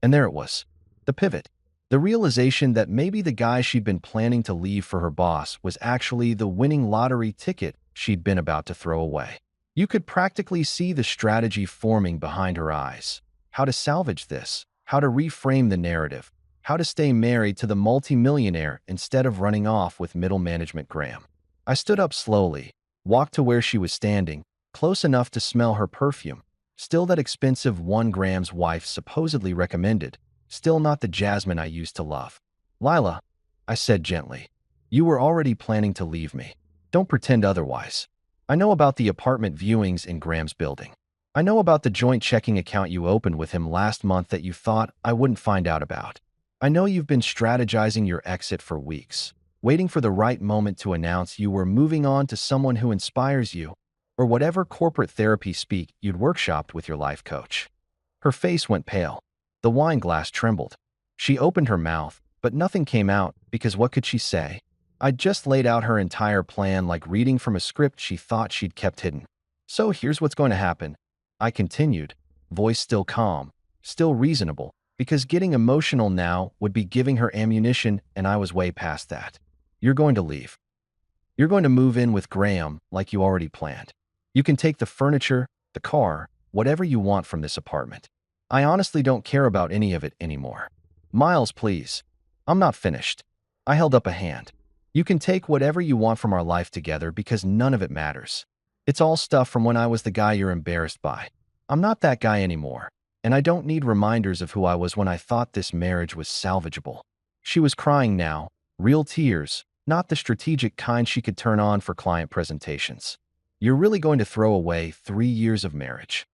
And there it was. The pivot. The realization that maybe the guy she'd been planning to leave for her boss was actually the winning lottery ticket she'd been about to throw away. You could practically see the strategy forming behind her eyes. How to salvage this, how to reframe the narrative, how to stay married to the multimillionaire instead of running off with middle management Graham. I stood up slowly, walked to where she was standing, close enough to smell her perfume, still that expensive one Graham's wife supposedly recommended, still not the jasmine I used to love. Lila, I said gently, you were already planning to leave me. Don't pretend otherwise. I know about the apartment viewings in Graham's building. I know about the joint checking account you opened with him last month that you thought I wouldn't find out about. I know you've been strategizing your exit for weeks, waiting for the right moment to announce you were moving on to someone who inspires you, or whatever corporate therapy speak you'd workshopped with your life coach. Her face went pale. The wine glass trembled. She opened her mouth, but nothing came out because what could she say? I'd just laid out her entire plan like reading from a script she thought she'd kept hidden. So here's what's going to happen. I continued, voice still calm, still reasonable, because getting emotional now would be giving her ammunition and I was way past that. You're going to leave. You're going to move in with Graham like you already planned. You can take the furniture, the car, whatever you want from this apartment. I honestly don't care about any of it anymore. Miles, please. I'm not finished. I held up a hand. You can take whatever you want from our life together because none of it matters. It's all stuff from when I was the guy you're embarrassed by. I'm not that guy anymore, and I don't need reminders of who I was when I thought this marriage was salvageable. She was crying now, real tears, not the strategic kind she could turn on for client presentations. You're really going to throw away 3 years of marriage.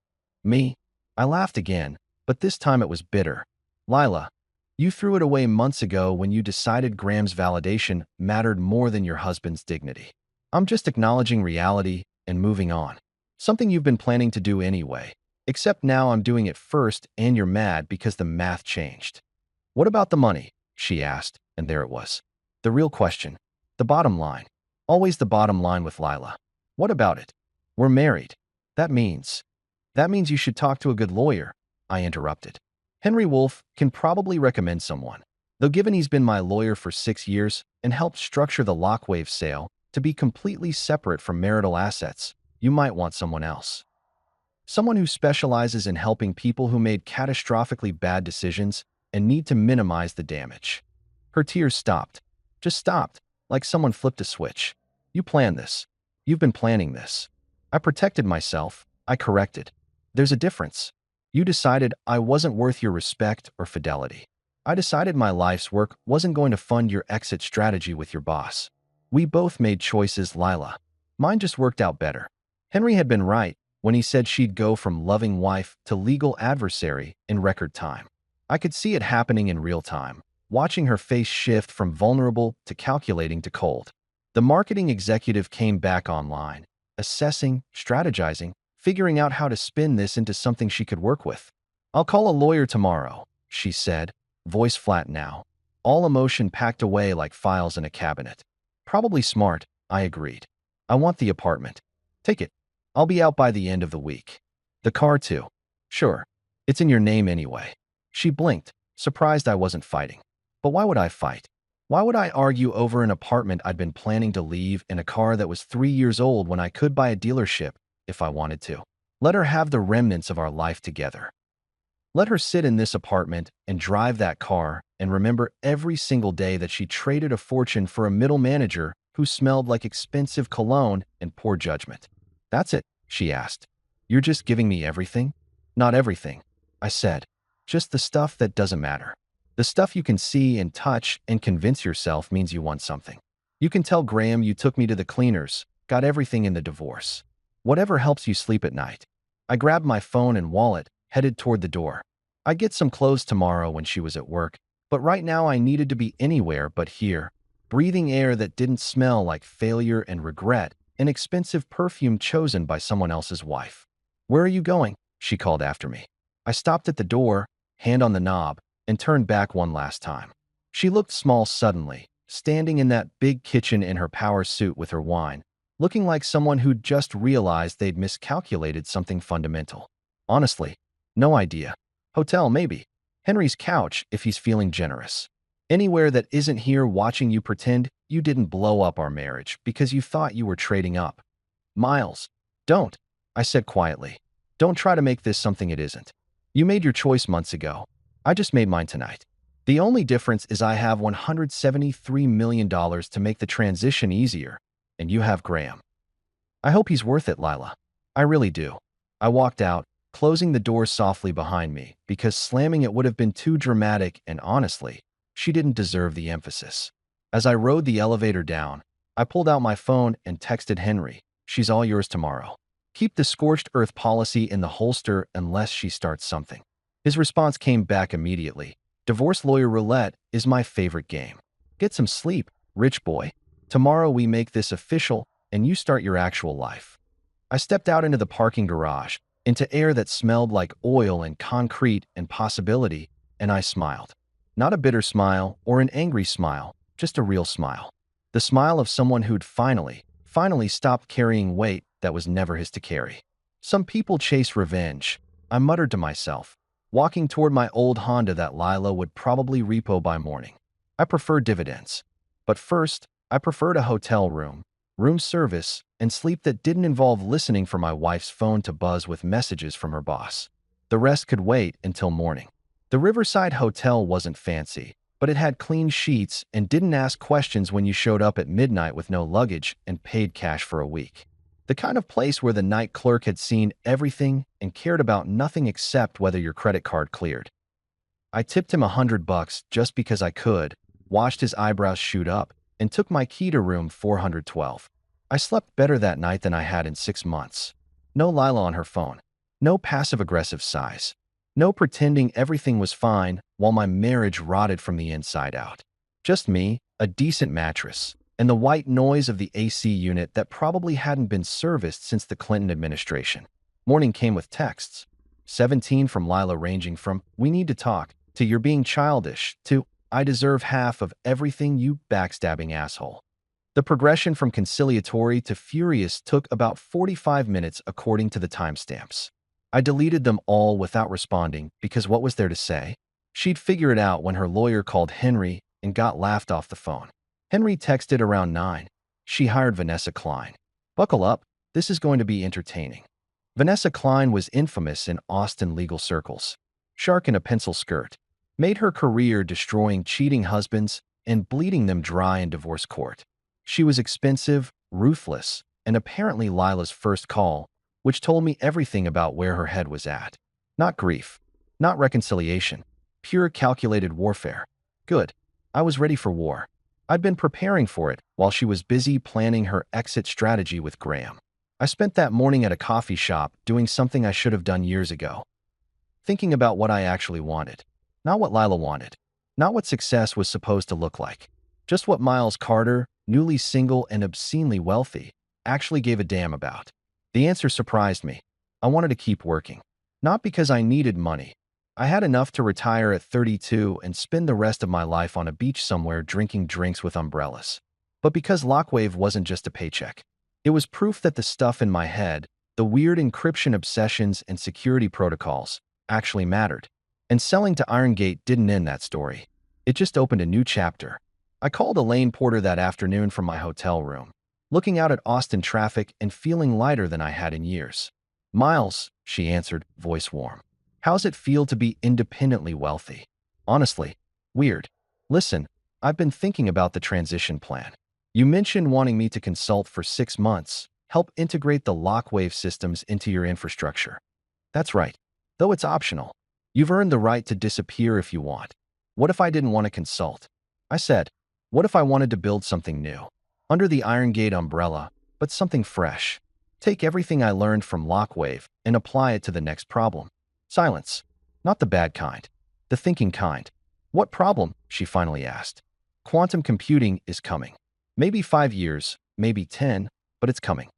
Me? I laughed again, but this time it was bitter. Lila, you threw it away months ago when you decided Graham's validation mattered more than your husband's dignity. I'm just acknowledging reality and moving on. Something you've been planning to do anyway, except now I'm doing it first and you're mad because the math changed. What about the money? She asked, and there it was. The real question. The bottom line. Always the bottom line with Lila. What about it? We're married. That means That means you should talk to a good lawyer, I interrupted. Henry Wolf can probably recommend someone. Though given he's been my lawyer for 6 years and helped structure the Lockwave sale to be completely separate from marital assets, you might want someone else. Someone who specializes in helping people who made catastrophically bad decisions and need to minimize the damage. Her tears stopped. Just stopped, like someone flipped a switch. You planned this. You've been planning this. I protected myself. I corrected. There's a difference. You decided I wasn't worth your respect or fidelity. I decided my life's work wasn't going to fund your exit strategy with your boss. We both made choices, Lila. Mine just worked out better. Henry had been right when he said she'd go from loving wife to legal adversary in record time. I could see it happening in real time, watching her face shift from vulnerable to calculating to cold. The marketing executive came back online, assessing, strategizing, figuring out how to spin this into something she could work with. I'll call a lawyer tomorrow, she said, voice flat now, all emotion packed away like files in a cabinet. Probably smart, I agreed. I want the apartment. Take it. I'll be out by the end of the week. The car too. Sure. It's in your name anyway. She blinked, surprised I wasn't fighting. But why would I fight? Why would I argue over an apartment I'd been planning to leave in a car that was 3 years old when I could buy a dealership if I wanted to? Let her have the remnants of our life together. Let her sit in this apartment and drive that car and remember every single day that she traded a fortune for a middle manager who smelled like expensive cologne and poor judgment. That's it, she asked. You're just giving me everything? Not everything, I said. Just the stuff that doesn't matter. The stuff you can see and touch and convince yourself means you want something. You can tell Graham you took me to the cleaners, got everything in the divorce. Whatever helps you sleep at night. I grabbed my phone and wallet, headed toward the door. I'd get some clothes tomorrow when she was at work, but right now I needed to be anywhere but here, breathing air that didn't smell like failure and regret, an expensive perfume chosen by someone else's wife. Where are you going? She called after me. I stopped at the door, hand on the knob, and turned back one last time. She looked small suddenly, standing in that big kitchen in her power suit with her wine, looking like someone who'd just realized they'd miscalculated something fundamental. Honestly, no idea. Hotel, maybe. Henry's couch, if he's feeling generous. Anywhere that isn't here watching you pretend you didn't blow up our marriage because you thought you were trading up. Miles, don't, I said quietly. Don't try to make this something it isn't. You made your choice months ago. I just made mine tonight. The only difference is I have $173 million to make the transition easier, and you have Graham. I hope he's worth it, Lila. I really do. I walked out, closing the door softly behind me because slamming it would have been too dramatic and honestly, she didn't deserve the emphasis. As I rode the elevator down, I pulled out my phone and texted Henry, she's all yours tomorrow. Keep the scorched earth policy in the holster unless she starts something. His response came back immediately. Divorce lawyer roulette is my favorite game. Get some sleep, rich boy. Tomorrow we make this official and you start your actual life. I stepped out into the parking garage, into air that smelled like oil and concrete and possibility, and I smiled. Not a bitter smile or an angry smile, just a real smile. The smile of someone who'd finally stopped carrying weight that was never his to carry. Some people chase revenge, I muttered to myself, walking toward my old Honda that Lila would probably repo by morning. I prefer dividends. But first, I preferred a hotel room service, and sleep that didn't involve listening for my wife's phone to buzz with messages from her boss. The rest could wait until morning. The Riverside Hotel wasn't fancy, but it had clean sheets and didn't ask questions when you showed up at midnight with no luggage and paid cash for a week. The kind of place where the night clerk had seen everything and cared about nothing except whether your credit card cleared. I tipped him $100 just because I could, watched his eyebrows shoot up, and took my key to room 412. I slept better that night than I had in 6 months. No Lila on her phone. No passive-aggressive sighs. No pretending everything was fine while my marriage rotted from the inside out. Just me, a decent mattress, and the white noise of the AC unit that probably hadn't been serviced since the Clinton administration. Morning came with texts. 17 from Lila ranging from, "We need to talk," to "You're being childish," to "I deserve half of everything, you backstabbing asshole." The progression from conciliatory to furious took about 45 minutes according to the timestamps. I deleted them all without responding because what was there to say? She'd figure it out when her lawyer called Henry and got laughed off the phone. Henry texted around 9. She hired Vanessa Klein. Buckle up, this is going to be entertaining. Vanessa Klein was infamous in Austin legal circles. Shark in a pencil skirt. Made her career destroying cheating husbands and bleeding them dry in divorce court. She was expensive, ruthless, and apparently Lila's first call, which told me everything about where her head was at. Not grief, not reconciliation, pure calculated warfare. Good. I was ready for war. I'd been preparing for it while she was busy planning her exit strategy with Graham. I spent that morning at a coffee shop doing something I should have done years ago. Thinking about what I actually wanted. Not what Lila wanted. Not what success was supposed to look like. Just what Miles Carter, newly single and obscenely wealthy, actually gave a damn about. The answer surprised me. I wanted to keep working. Not because I needed money. I had enough to retire at 32 and spend the rest of my life on a beach somewhere drinking drinks with umbrellas. But because Lockwave wasn't just a paycheck. It was proof that the stuff in my head, the weird encryption obsessions and security protocols, actually mattered. And selling to Irongate didn't end that story. It just opened a new chapter. I called Elaine Porter that afternoon from my hotel room, looking out at Austin traffic and feeling lighter than I had in years. Miles, she answered, voice warm. How's it feel to be independently wealthy? Honestly, weird. Listen, I've been thinking about the transition plan. You mentioned wanting me to consult for 6 months, help integrate the Lockwave systems into your infrastructure. That's right, though it's optional. You've earned the right to disappear if you want. What if I didn't want to consult? I said, what if I wanted to build something new? Under the Irongate umbrella, but something fresh. Take everything I learned from Lockwave and apply it to the next problem. Silence. Not the bad kind. The thinking kind. What problem? She finally asked. Quantum computing is coming. Maybe 5 years, maybe 10, but it's coming.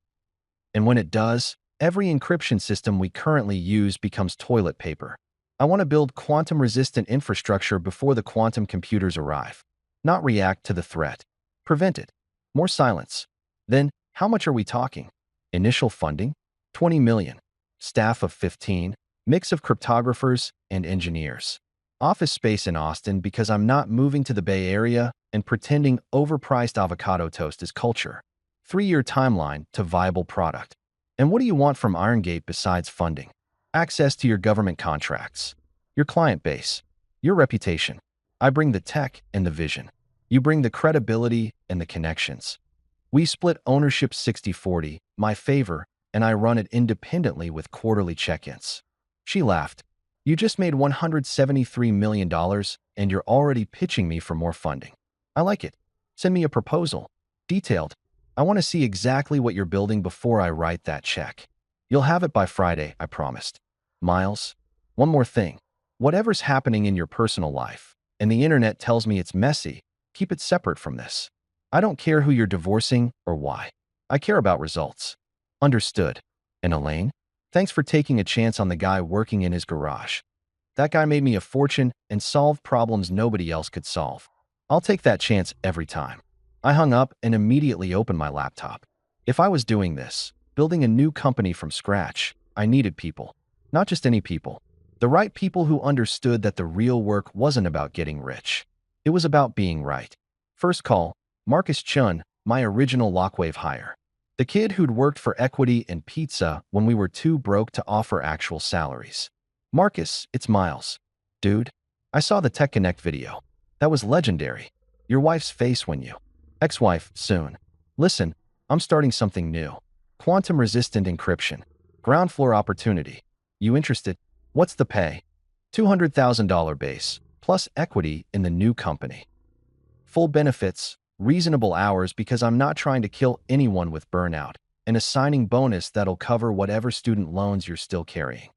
And when it does, every encryption system we currently use becomes toilet paper. I want to build quantum-resistant infrastructure before the quantum computers arrive. Not react to the threat. Prevent it. More silence. Then, how much are we talking? Initial funding? 20 million. Staff of 15. Mix of cryptographers and engineers. Office space in Austin because I'm not moving to the Bay Area and pretending overpriced avocado toast is culture. 3-year timeline to viable product. And what do you want from Irongate besides funding? Access to your government contracts. Your client base. Your reputation. I bring the tech and the vision. You bring the credibility and the connections. We split ownership 60-40, my favor, and I run it independently with quarterly check-ins. She laughed. You just made $173 million and you're already pitching me for more funding. I like it. Send me a proposal. Detailed. I want to see exactly what you're building before I write that check. You'll have it by Friday, I promised. Miles, one more thing. Whatever's happening in your personal life, and the internet tells me it's messy, keep it separate from this. I don't care who you're divorcing or why. I care about results. Understood. And Elaine? Thanks for taking a chance on the guy working in his garage. That guy made me a fortune and solved problems nobody else could solve. I'll take that chance every time. I hung up and immediately opened my laptop. If I was doing this, building a new company from scratch, I needed people. Not just any people. The right people who understood that the real work wasn't about getting rich. It was about being right. First call, Marcus Chun, my original Lockwave hire. The kid who'd worked for Equity and Pizza when we were too broke to offer actual salaries. Marcus, it's Miles. Dude, I saw the Tech Connect video. That was legendary. Your wife's face when you... Ex-wife, soon. Listen, I'm starting something new. Quantum-resistant encryption. Ground floor opportunity. You interested? What's the pay? $200,000 base, plus equity in the new company. Full benefits, reasonable hours because I'm not trying to kill anyone with burnout, and a signing bonus that'll cover whatever student loans you're still carrying.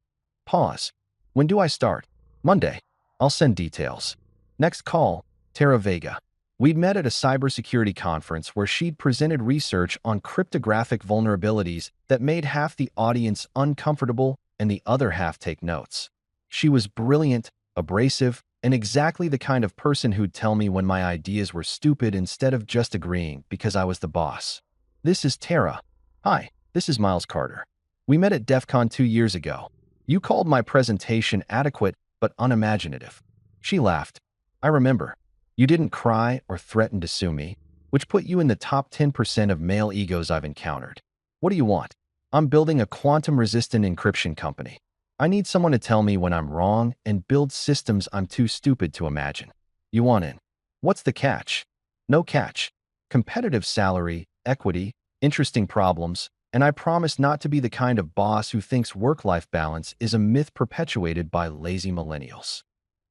Pause. When do I start? Monday. I'll send details. Next call, Tara Vega. We'd met at a cybersecurity conference where she'd presented research on cryptographic vulnerabilities that made half the audience uncomfortable and the other half take notes. She was brilliant, abrasive, and exactly the kind of person who'd tell me when my ideas were stupid instead of just agreeing because I was the boss. This is Tara. Hi, this is Miles Carter. We met at DEF CON 2 years ago. You called my presentation adequate but unimaginative. She laughed. I remember. You didn't cry or threaten to sue me, which put you in the top 10% of male egos I've encountered. What do you want? I'm building a quantum-resistant encryption company. I need someone to tell me when I'm wrong and build systems I'm too stupid to imagine. You want in. What's the catch? No catch. Competitive salary, equity, interesting problems, and I promise not to be the kind of boss who thinks work-life balance is a myth perpetuated by lazy millennials.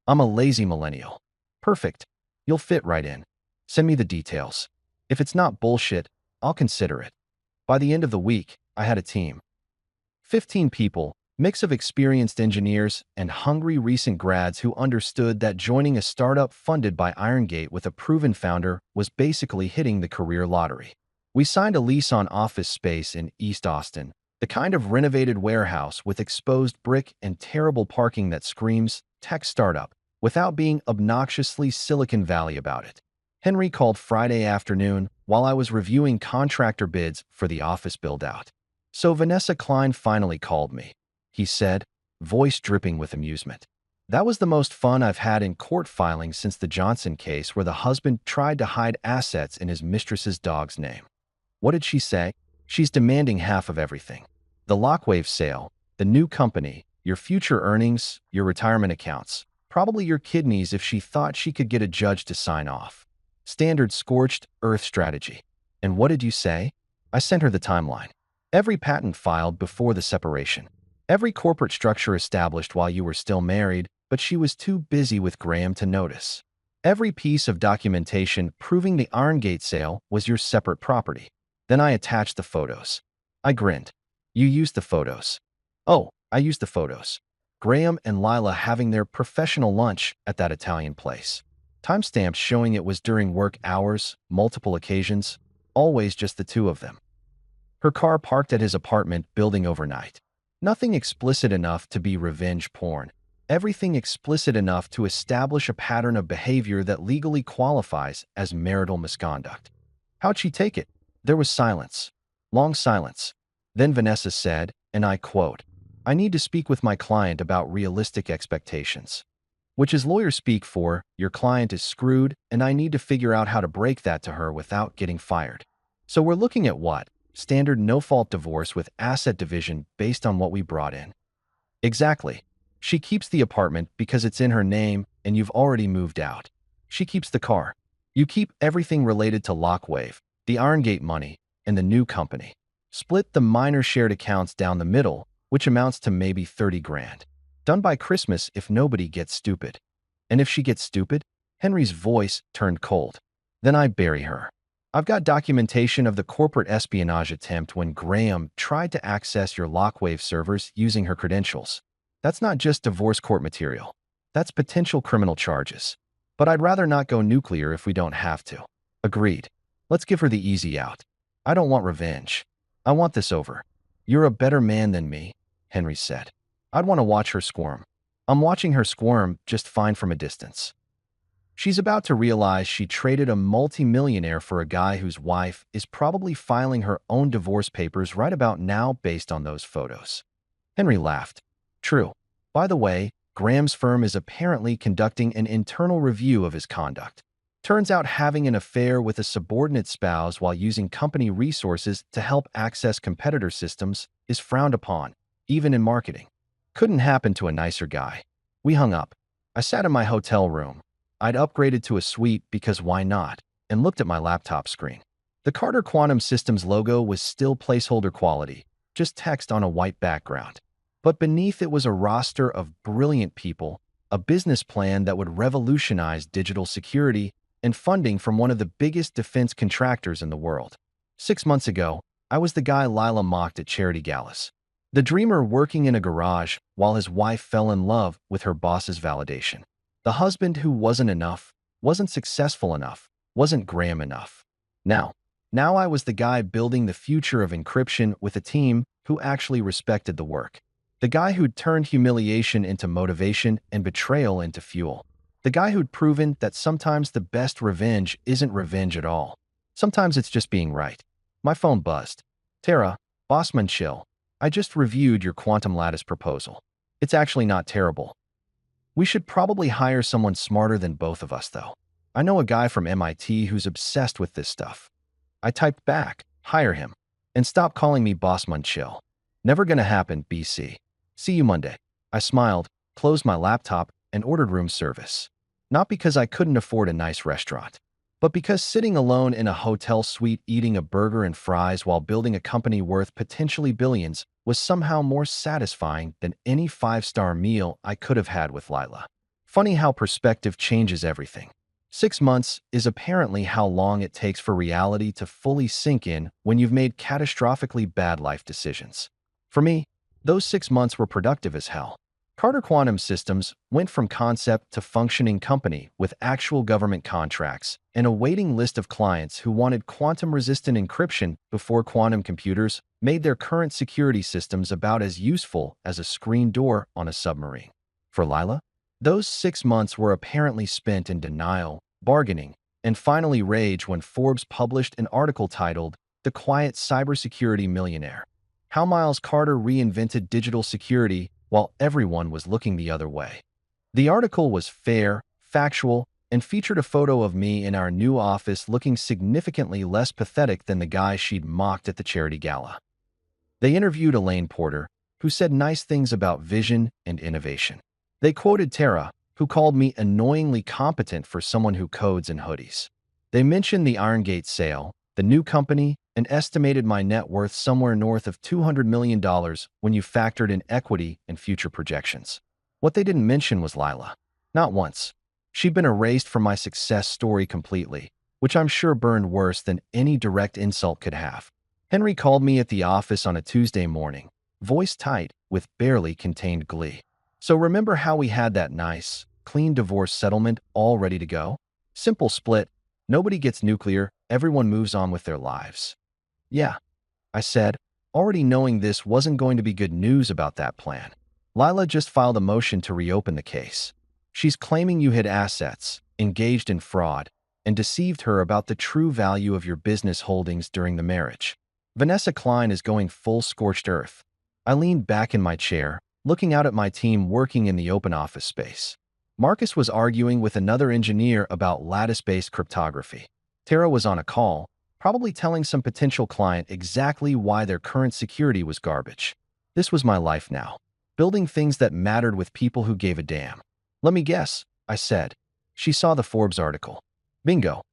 I'm a lazy millennial. Perfect. You'll fit right in. Send me the details. If it's not bullshit, I'll consider it. By the end of the week, I had a team. 15 people, mix of experienced engineers and hungry recent grads who understood that joining a startup funded by IronGate with a proven founder was basically hitting the career lottery. We signed a lease on office space in East Austin, the kind of renovated warehouse with exposed brick and terrible parking that screams tech startup, without being obnoxiously Silicon Valley about it. Henry called Friday afternoon while I was reviewing contractor bids for the office build-out. So Vanessa Klein finally called me, he said, voice dripping with amusement. That was the most fun I've had in court filings since the Johnson case where the husband tried to hide assets in his mistress's dog's name. What did she say? She's demanding half of everything. The Lockwave sale, the new company, your future earnings, your retirement accounts, probably your kidneys if she thought she could get a judge to sign off. Standard scorched earth strategy. And what did you say? I sent her the timeline. Every patent filed before the separation. Every corporate structure established while you were still married, but she was too busy with Graham to notice. Every piece of documentation proving the IronGate sale was your separate property. Then I attached the photos. I grinned. You used the photos. Oh, I used the photos. Graham and Lila having their professional lunch at that Italian place. Timestamps showing it was during work hours, multiple occasions, always just the two of them. Her car parked at his apartment building overnight. Nothing explicit enough to be revenge porn. Everything explicit enough to establish a pattern of behavior that legally qualifies as marital misconduct. How'd she take it? There was silence. Long silence. Then Vanessa said, and I quote, I need to speak with my client about realistic expectations. Which is lawyer speak for, your client is screwed, and I need to figure out how to break that to her without getting fired. So we're looking at what? Standard no-fault divorce with asset division based on what we brought in. Exactly. She keeps the apartment because it's in her name and you've already moved out. She keeps the car. You keep everything related to Lockwave, the IronGate money, and the new company. Split the minor shared accounts down the middle, which amounts to maybe 30 grand. Done by Christmas if nobody gets stupid. And if she gets stupid, Henry's voice turned cold. Then I bury her. I've got documentation of the corporate espionage attempt when Graham tried to access your Lockwave servers using her credentials. That's not just divorce court material. That's potential criminal charges. But I'd rather not go nuclear if we don't have to. Agreed. Let's give her the easy out. I don't want revenge. I want this over. You're a better man than me, Henry said. I'd want to watch her squirm. I'm watching her squirm just fine from a distance. She's about to realize she traded a multi-millionaire for a guy whose wife is probably filing her own divorce papers right about now based on those photos. Henry laughed. True. By the way, Graham's firm is apparently conducting an internal review of his conduct. Turns out having an affair with a subordinate spouse while using company resources to help access competitor systems is frowned upon, even in marketing. Couldn't happen to a nicer guy. We hung up. I sat in my hotel room. I'd upgraded to a suite because why not, and looked at my laptop screen. The Carter Quantum Systems logo was still placeholder quality, just text on a white background. But beneath it was a roster of brilliant people, a business plan that would revolutionize digital security, and funding from one of the biggest defense contractors in the world. 6 months ago, I was the guy Lila mocked at charity galas. The dreamer working in a garage while his wife fell in love with her boss's validation. The husband who wasn't enough, wasn't successful enough, wasn't Graham enough. Now I was the guy building the future of encryption with a team who actually respected the work. The guy who'd turned humiliation into motivation and betrayal into fuel. The guy who'd proven that sometimes the best revenge isn't revenge at all. Sometimes it's just being right. My phone buzzed. Tara, Bossman chill. I just reviewed your quantum lattice proposal. It's actually not terrible. We should probably hire someone smarter than both of us, though. I know a guy from MIT who's obsessed with this stuff. I typed back, hire him. And stop calling me Bossman Chill. Never gonna happen, BC. See you Monday. I smiled, closed my laptop, and ordered room service. Not because I couldn't afford a nice restaurant, but because sitting alone in a hotel suite eating a burger and fries while building a company worth potentially billions was somehow more satisfying than any five-star meal I could have had with Lila. Funny how perspective changes everything. 6 months is apparently how long it takes for reality to fully sink in when you've made catastrophically bad life decisions. For me, those 6 months were productive as hell. Carter Quantum Systems went from concept to functioning company with actual government contracts and a waiting list of clients who wanted quantum-resistant encryption before quantum computers made their current security systems about as useful as a screen door on a submarine. For Lila, those 6 months were apparently spent in denial, bargaining, and finally rage when Forbes published an article titled "The Quiet Cybersecurity Millionaire: How Miles Carter Reinvented Digital Security While Everyone Was Looking the Other Way." The article was fair, factual, and featured a photo of me in our new office looking significantly less pathetic than the guy she'd mocked at the charity gala. They interviewed Elaine Porter, who said nice things about vision and innovation. They quoted Tara, who called me annoyingly competent for someone who codes in hoodies. They mentioned the Irongate sale, the new company, and estimated my net worth somewhere north of $200 million when you factored in equity and future projections. What they didn't mention was Lila. Not once. She'd been erased from my success story completely, which I'm sure burned worse than any direct insult could have. Henry called me at the office on a Tuesday morning, voice tight with barely contained glee. "So remember how we had that nice, clean divorce settlement all ready to go? Simple split, nobody gets nuclear, everyone moves on with their lives." "Yeah," I said, already knowing this wasn't going to be good news about that plan. "Lila just filed a motion to reopen the case. She's claiming you hid assets, engaged in fraud, and deceived her about the true value of your business holdings during the marriage." Vanessa Klein is going full scorched earth. I leaned back in my chair, looking out at my team working in the open office space. Marcus was arguing with another engineer about lattice-based cryptography. Tara was on a call, probably telling some potential client exactly why their current security was garbage. This was my life now, building things that mattered with people who gave a damn. "Let me guess," I said. She saw the Forbes article. Bingo.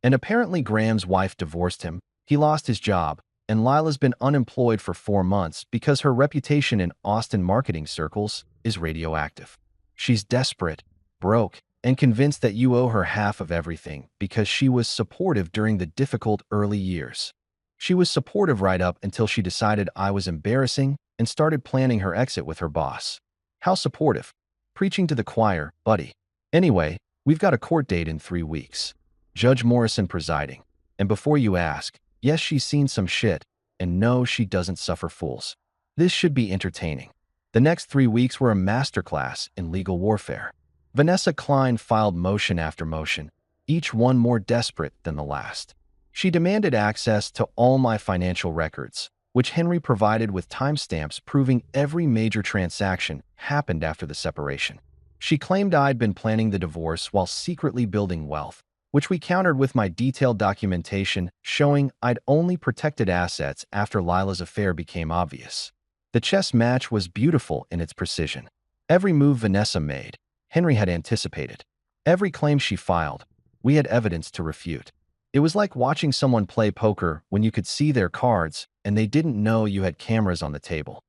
And apparently Graham's wife divorced him, he lost his job, and Lila's been unemployed for 4 months because her reputation in Austin marketing circles is radioactive. She's desperate, broke, and convinced that you owe her half of everything because she was supportive during the difficult early years. She was supportive right up until she decided I was embarrassing and started planning her exit with her boss. How supportive. Preaching to the choir, buddy. Anyway, we've got a court date in 3 weeks. Judge Morrison presiding. And before you ask, yes, she's seen some shit, and no, she doesn't suffer fools. This should be entertaining. The next 3 weeks were a masterclass in legal warfare. Vanessa Klein filed motion after motion, each one more desperate than the last. She demanded access to all my financial records, which Henry provided with timestamps proving every major transaction happened after the separation. She claimed I'd been planning the divorce while secretly building wealth, which we countered with my detailed documentation showing I'd only protected assets after Lila's affair became obvious. The chess match was beautiful in its precision. Every move Vanessa made, Henry had anticipated. Every claim she filed, we had evidence to refute. It was like watching someone play poker when you could see their cards and they didn't know you had cameras on the table.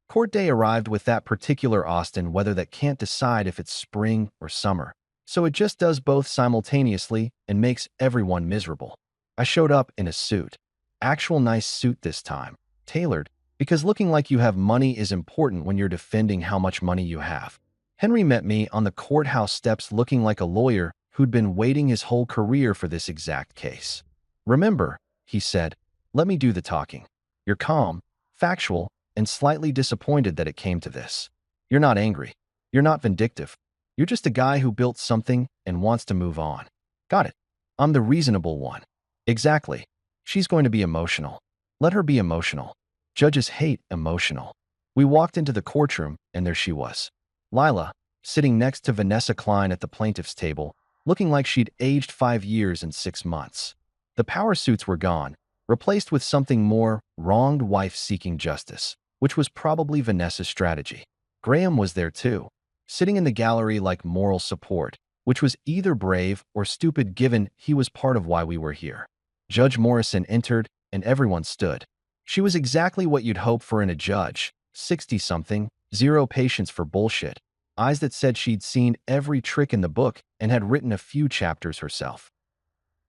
Court day arrived with that particular Austin weather that can't decide if it's spring or summer. So it just does both simultaneously and makes everyone miserable. I showed up in a suit. Actual nice suit this time. Tailored, because looking like you have money is important when you're defending how much money you have. Henry met me on the courthouse steps looking like a lawyer who'd been waiting his whole career for this exact case. "Remember," he said, "let me do the talking. You're calm, factual, and slightly disappointed that it came to this. You're not angry. You're not vindictive. You're just a guy who built something and wants to move on. Got it. I'm the reasonable one." "Exactly. She's going to be emotional. Let her be emotional. Judges hate emotional." We walked into the courtroom, and there she was. Lila, sitting next to Vanessa Klein at the plaintiff's table, looking like she'd aged 5 years and 6 months. The power suits were gone, replaced with something more: wronged wife seeking justice, which was probably Vanessa's strategy. Graham was there too, sitting in the gallery like moral support, which was either brave or stupid given he was part of why we were here. Judge Morrison entered, and everyone stood. She was exactly what you'd hope for in a judge: 60-something, zero patience for bullshit, eyes that said she'd seen every trick in the book and had written a few chapters herself.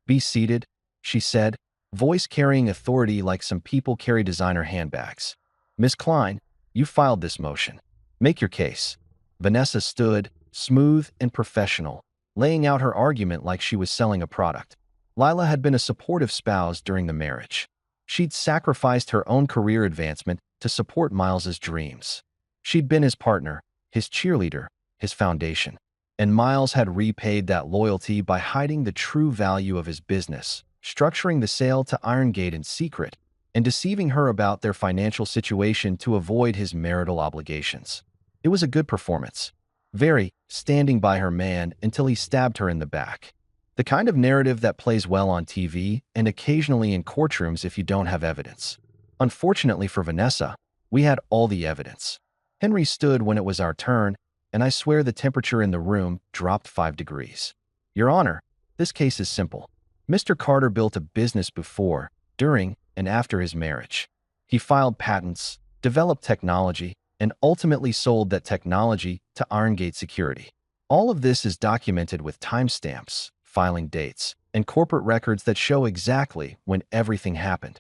"Be seated," she said, voice carrying authority like some people carry designer handbags. "Miss Klein, you filed this motion. Make your case." Vanessa stood, smooth and professional, laying out her argument like she was selling a product. Lila had been a supportive spouse during the marriage. She'd sacrificed her own career advancement to support Miles's dreams. She'd been his partner, his cheerleader, his foundation. And Miles had repaid that loyalty by hiding the true value of his business, structuring the sale to Irongate in secret, and deceiving her about their financial situation to avoid his marital obligations. It was a good performance. Very, standing by her man until he stabbed her in the back. The kind of narrative that plays well on TV and occasionally in courtrooms if you don't have evidence. Unfortunately for Vanessa, we had all the evidence. Henry stood when it was our turn, and I swear the temperature in the room dropped 5 degrees. "Your Honor, this case is simple. Mr. Carter built a business before, during, and after his marriage. He filed patents, developed technology, and ultimately sold that technology to Irongate Security. All of this is documented with timestamps, filing dates, and corporate records that show exactly when everything happened."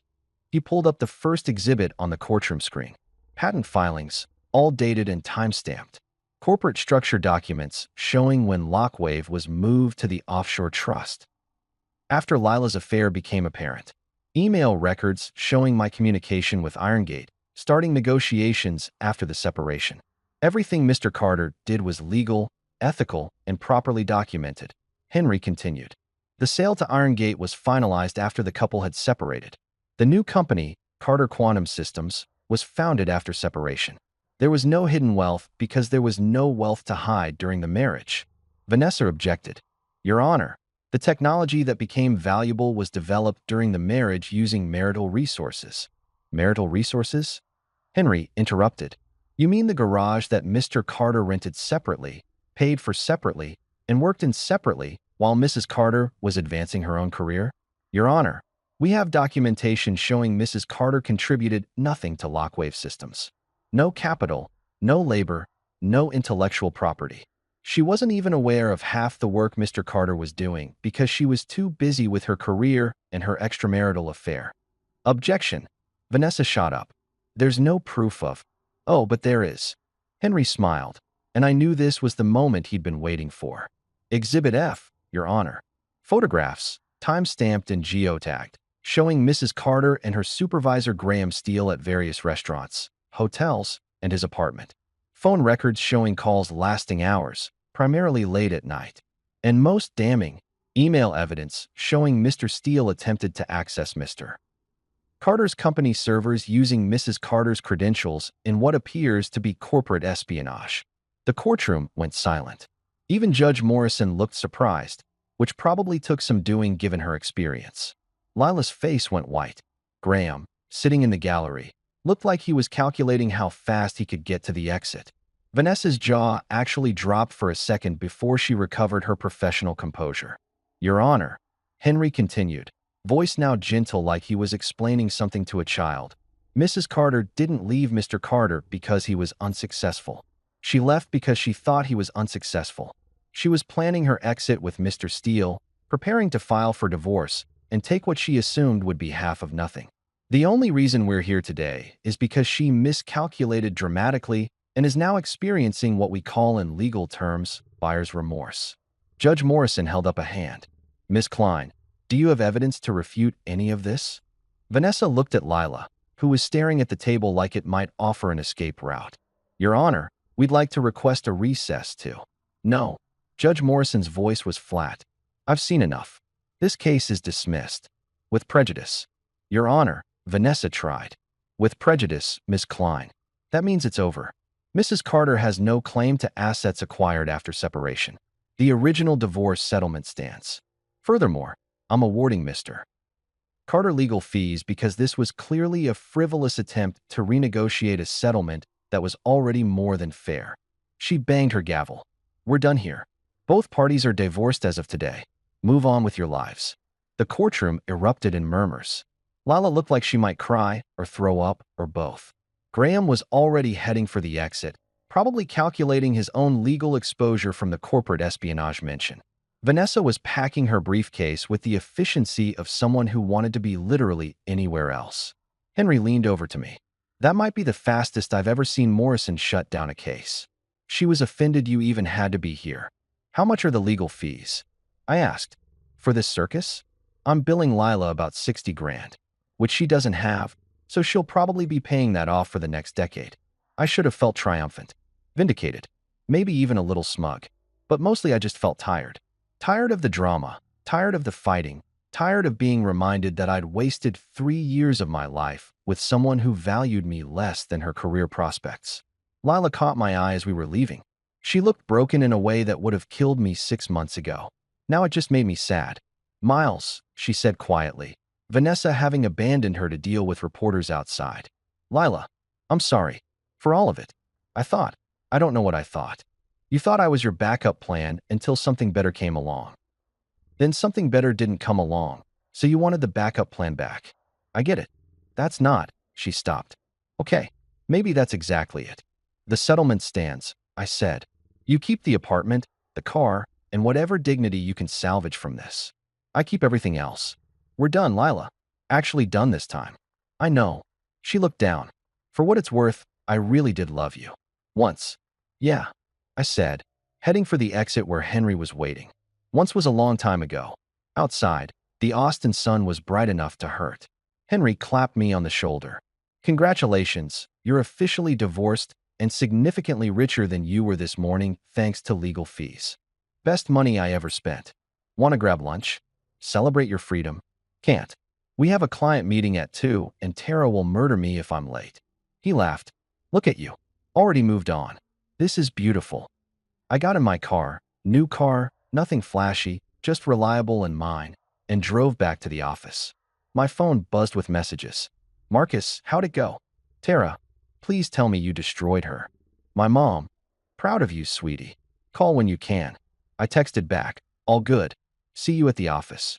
He pulled up the first exhibit on the courtroom screen. Patent filings, all dated and timestamped. Corporate structure documents showing when Lockwave was moved to the offshore trust. After Lila's affair became apparent, email records showing my communication with Irongate, starting negotiations after the separation. Everything Mr. Carter did was legal, ethical, and properly documented. Henry continued. The sale to Irongate was finalized after the couple had separated. The new company, Carter Quantum Systems, was founded after separation. There was no hidden wealth because there was no wealth to hide during the marriage. Vanessa objected. "Your Honor, the technology that became valuable was developed during the marriage using marital resources." "Marital resources?" Henry interrupted. "You mean the garage that Mr. Carter rented separately, paid for separately, and worked in separately while Mrs. Carter was advancing her own career?" "Your Honor, we have documentation showing Mrs. Carter contributed nothing to Lockwave Systems. No capital, no labor, no intellectual property. She wasn't even aware of half the work Mr. Carter was doing because she was too busy with her career and her extramarital affair." "Objection." Vanessa shot up. "There's no proof of—" "Oh, but there is." Henry smiled, and I knew this was the moment he'd been waiting for. "Exhibit F, Your Honor. Photographs, time-stamped and geotagged, showing Mrs. Carter and her supervisor Graham Steele at various restaurants, hotels, and his apartment. Phone records showing calls lasting hours, primarily late at night. And most damning, email evidence showing Mr. Steele attempted to access Mr. Carter's company servers using Mrs. Carter's credentials in what appears to be corporate espionage." The courtroom went silent. Even Judge Morrison looked surprised, which probably took some doing given her experience. Lila's face went white. Graham, sitting in the gallery, looked like he was calculating how fast he could get to the exit. Vanessa's jaw actually dropped for a second before she recovered her professional composure. "Your Honor," Henry continued, voice now gentle like he was explaining something to a child, "Mrs. Carter didn't leave Mr. Carter because he was unsuccessful. She left because she thought he was unsuccessful. She was planning her exit with Mr. Steele, preparing to file for divorce, and take what she assumed would be half of nothing. The only reason we're here today is because she miscalculated dramatically and is now experiencing what we call in legal terms buyer's remorse." Judge Morrison held up a hand. "Miss Klein, do you have evidence to refute any of this?" Vanessa looked at Lila, who was staring at the table like it might offer an escape route. "Your Honor, we'd like to request a recess too." "No." Judge Morrison's voice was flat. "I've seen enough. This case is dismissed. With prejudice." "Your Honor," Vanessa tried. "With prejudice, Miss Klein." That means it's over. Mrs. Carter has no claim to assets acquired after separation. The original divorce settlement stands. Furthermore, I'm awarding Mr. Carter legal fees because this was clearly a frivolous attempt to renegotiate a settlement that was already more than fair. She banged her gavel. We're done here. Both parties are divorced as of today. Move on with your lives. The courtroom erupted in murmurs. Lila looked like she might cry or throw up or both. Graham was already heading for the exit, probably calculating his own legal exposure from the corporate espionage mention. Vanessa was packing her briefcase with the efficiency of someone who wanted to be literally anywhere else. Henry leaned over to me. That might be the fastest I've ever seen Morrison shut down a case. She was offended you even had to be here. How much are the legal fees? I asked. For this circus? I'm billing Lila about 60 grand, which she doesn't have, so she'll probably be paying that off for the next decade. I should have felt triumphant, vindicated, maybe even a little smug, but mostly I just felt tired. Tired of the drama, tired of the fighting, tired of being reminded that I'd wasted 3 years of my life with someone who valued me less than her career prospects. Lila caught my eye as we were leaving. She looked broken in a way that would have killed me 6 months ago. Now it just made me sad. Miles, she said quietly, Vanessa having abandoned her to deal with reporters outside. Lila, I'm sorry. For all of it. I don't know what I thought. You thought I was your backup plan until something better came along. Then something better didn't come along, so you wanted the backup plan back. I get it. That's not, she stopped. Okay, maybe that's exactly it. The settlement stands, I said. You keep the apartment, the car, and whatever dignity you can salvage from this. I keep everything else. We're done, Lila. Actually done this time. I know. She looked down. For what it's worth, I really did love you. Once. Yeah, I said, heading for the exit where Henry was waiting. Once was a long time ago. Outside, the Austin sun was bright enough to hurt. Henry clapped me on the shoulder. Congratulations, you're officially divorced and significantly richer than you were this morning thanks to legal fees. Best money I ever spent. Want to grab lunch? Celebrate your freedom? Can't. We have a client meeting at 2 and Tara will murder me if I'm late. He laughed. Look at you. Already moved on. This is beautiful. I got in my car, new car, nothing flashy, just reliable and mine, and drove back to the office. My phone buzzed with messages. Marcus, how'd it go? Tara, please tell me you destroyed her. My mom, proud of you, sweetie. Call when you can. I texted back, all good. See you at the office.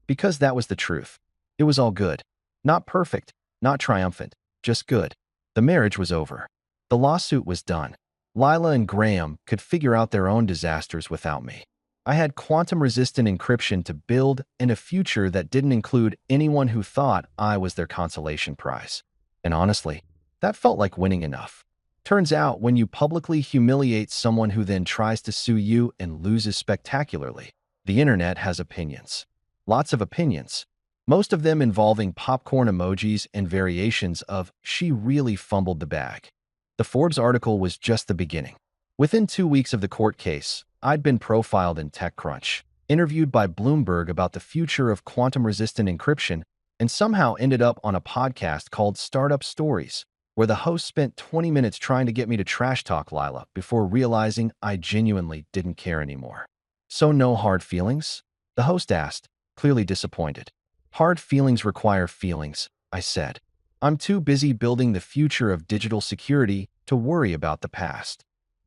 Because that was the truth. It was all good. Not perfect, not triumphant, just good. The marriage was over. The lawsuit was done. Lila and Graham could figure out their own disasters without me. I had quantum-resistant encryption to build in a future that didn't include anyone who thought I was their consolation prize. And honestly, that felt like winning enough. Turns out, when you publicly humiliate someone who then tries to sue you and loses spectacularly, the internet has opinions. Lots of opinions. Most of them involving popcorn emojis and variations of, she really fumbled the bag. The Forbes article was just the beginning. Within 2 weeks of the court case, I'd been profiled in TechCrunch, interviewed by Bloomberg about the future of quantum-resistant encryption, and somehow ended up on a podcast called Startup Stories, where the host spent 20 minutes trying to get me to trash talk Lila before realizing I genuinely didn't care anymore. So no hard feelings? The host asked, clearly disappointed. Hard feelings require feelings, I said. I'm too busy building the future of digital security to worry about the past.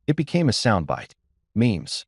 It became a soundbite. Memes.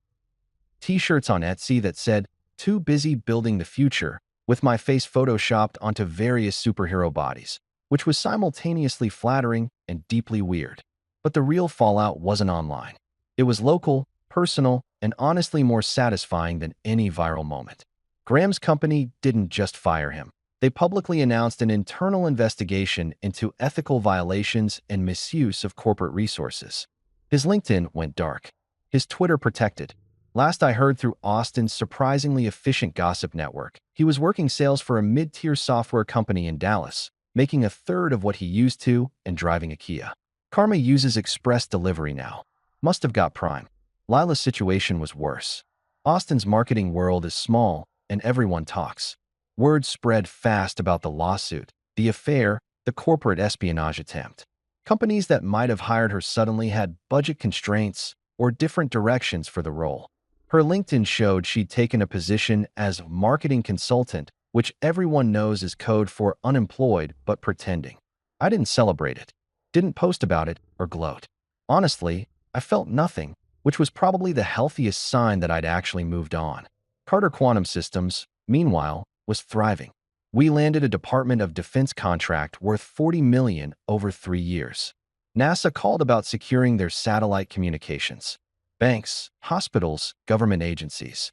T-shirts on Etsy that said, too busy building the future, with my face photoshopped onto various superhero bodies, which was simultaneously flattering and deeply weird. But the real fallout wasn't online. It was local, personal, and honestly more satisfying than any viral moment. Graham's company didn't just fire him. They publicly announced an internal investigation into ethical violations and misuse of corporate resources. His LinkedIn went dark. His Twitter protected. Last I heard through Austin's surprisingly efficient gossip network, he was working sales for a mid-tier software company in Dallas, making a third of what he used to and driving a Kia. Karma uses express delivery now. Must have got Prime. Lila's situation was worse. Austin's marketing world is small, and everyone talks. Word spread fast about the lawsuit, the affair, the corporate espionage attempt. Companies that might have hired her suddenly had budget constraints or different directions for the role. Her LinkedIn showed she'd taken a position as marketing consultant, which everyone knows is code for unemployed but pretending. I didn't celebrate it, didn't post about it, or gloat. Honestly, I felt nothing, which was probably the healthiest sign that I'd actually moved on. Carter Quantum Systems, meanwhile, was thriving. We landed a Department of Defense contract worth $40 million over 3 years. NASA called about securing their satellite communications. Banks, hospitals, government agencies.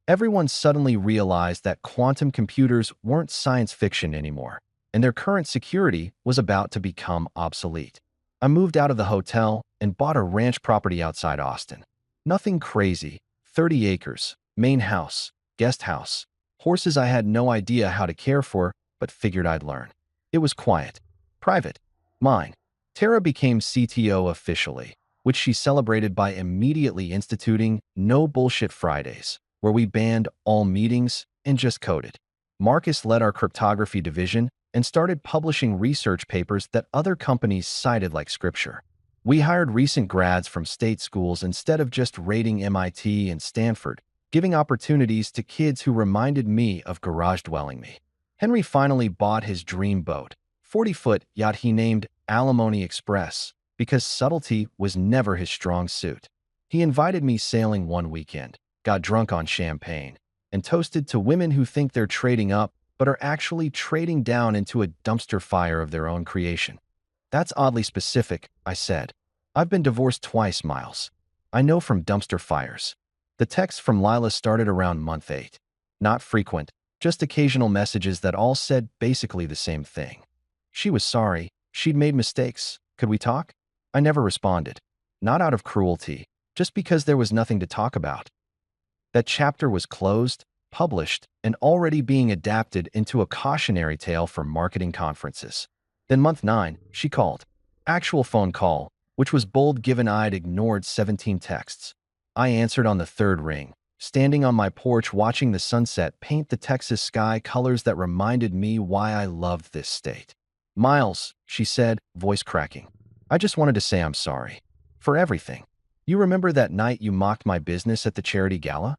Everyone suddenly realized that quantum computers weren't science fiction anymore, and their current security was about to become obsolete. I moved out of the hotel and bought a ranch property outside Austin. Nothing crazy, 30 acres, main house, guest house, horses I had no idea how to care for, but figured I'd learn. It was quiet, private, mine. Tara became CTO officially, which she celebrated by immediately instituting No Bullshit Fridays, where we banned all meetings and just coded. Marcus led our cryptography division and started publishing research papers that other companies cited like scripture. We hired recent grads from state schools instead of just rating MIT and Stanford, giving opportunities to kids who reminded me of garage dwelling me. Henry finally bought his dream boat, 40-foot yacht he named Alimony Express, because subtlety was never his strong suit. He invited me sailing one weekend, got drunk on champagne, and toasted to women who think they're trading up but are actually trading down into a dumpster fire of their own creation. That's oddly specific, I said. I've been divorced twice, Miles. I know from dumpster fires. The texts from Lila started around month 8. Not frequent, just occasional messages that all said basically the same thing. She was sorry. She'd made mistakes. Could we talk? I never responded. Not out of cruelty, just because there was nothing to talk about. That chapter was closed, published, and already being adapted into a cautionary tale for marketing conferences. Then month 9, she called. Actual phone call, which was bold given I'd ignored 17 texts. I answered on the 3rd ring, standing on my porch watching the sunset paint the Texas sky colors that reminded me why I loved this state. Miles, she said, voice cracking. I just wanted to say I'm sorry. For everything. You remember that night you mocked my business at the charity gala?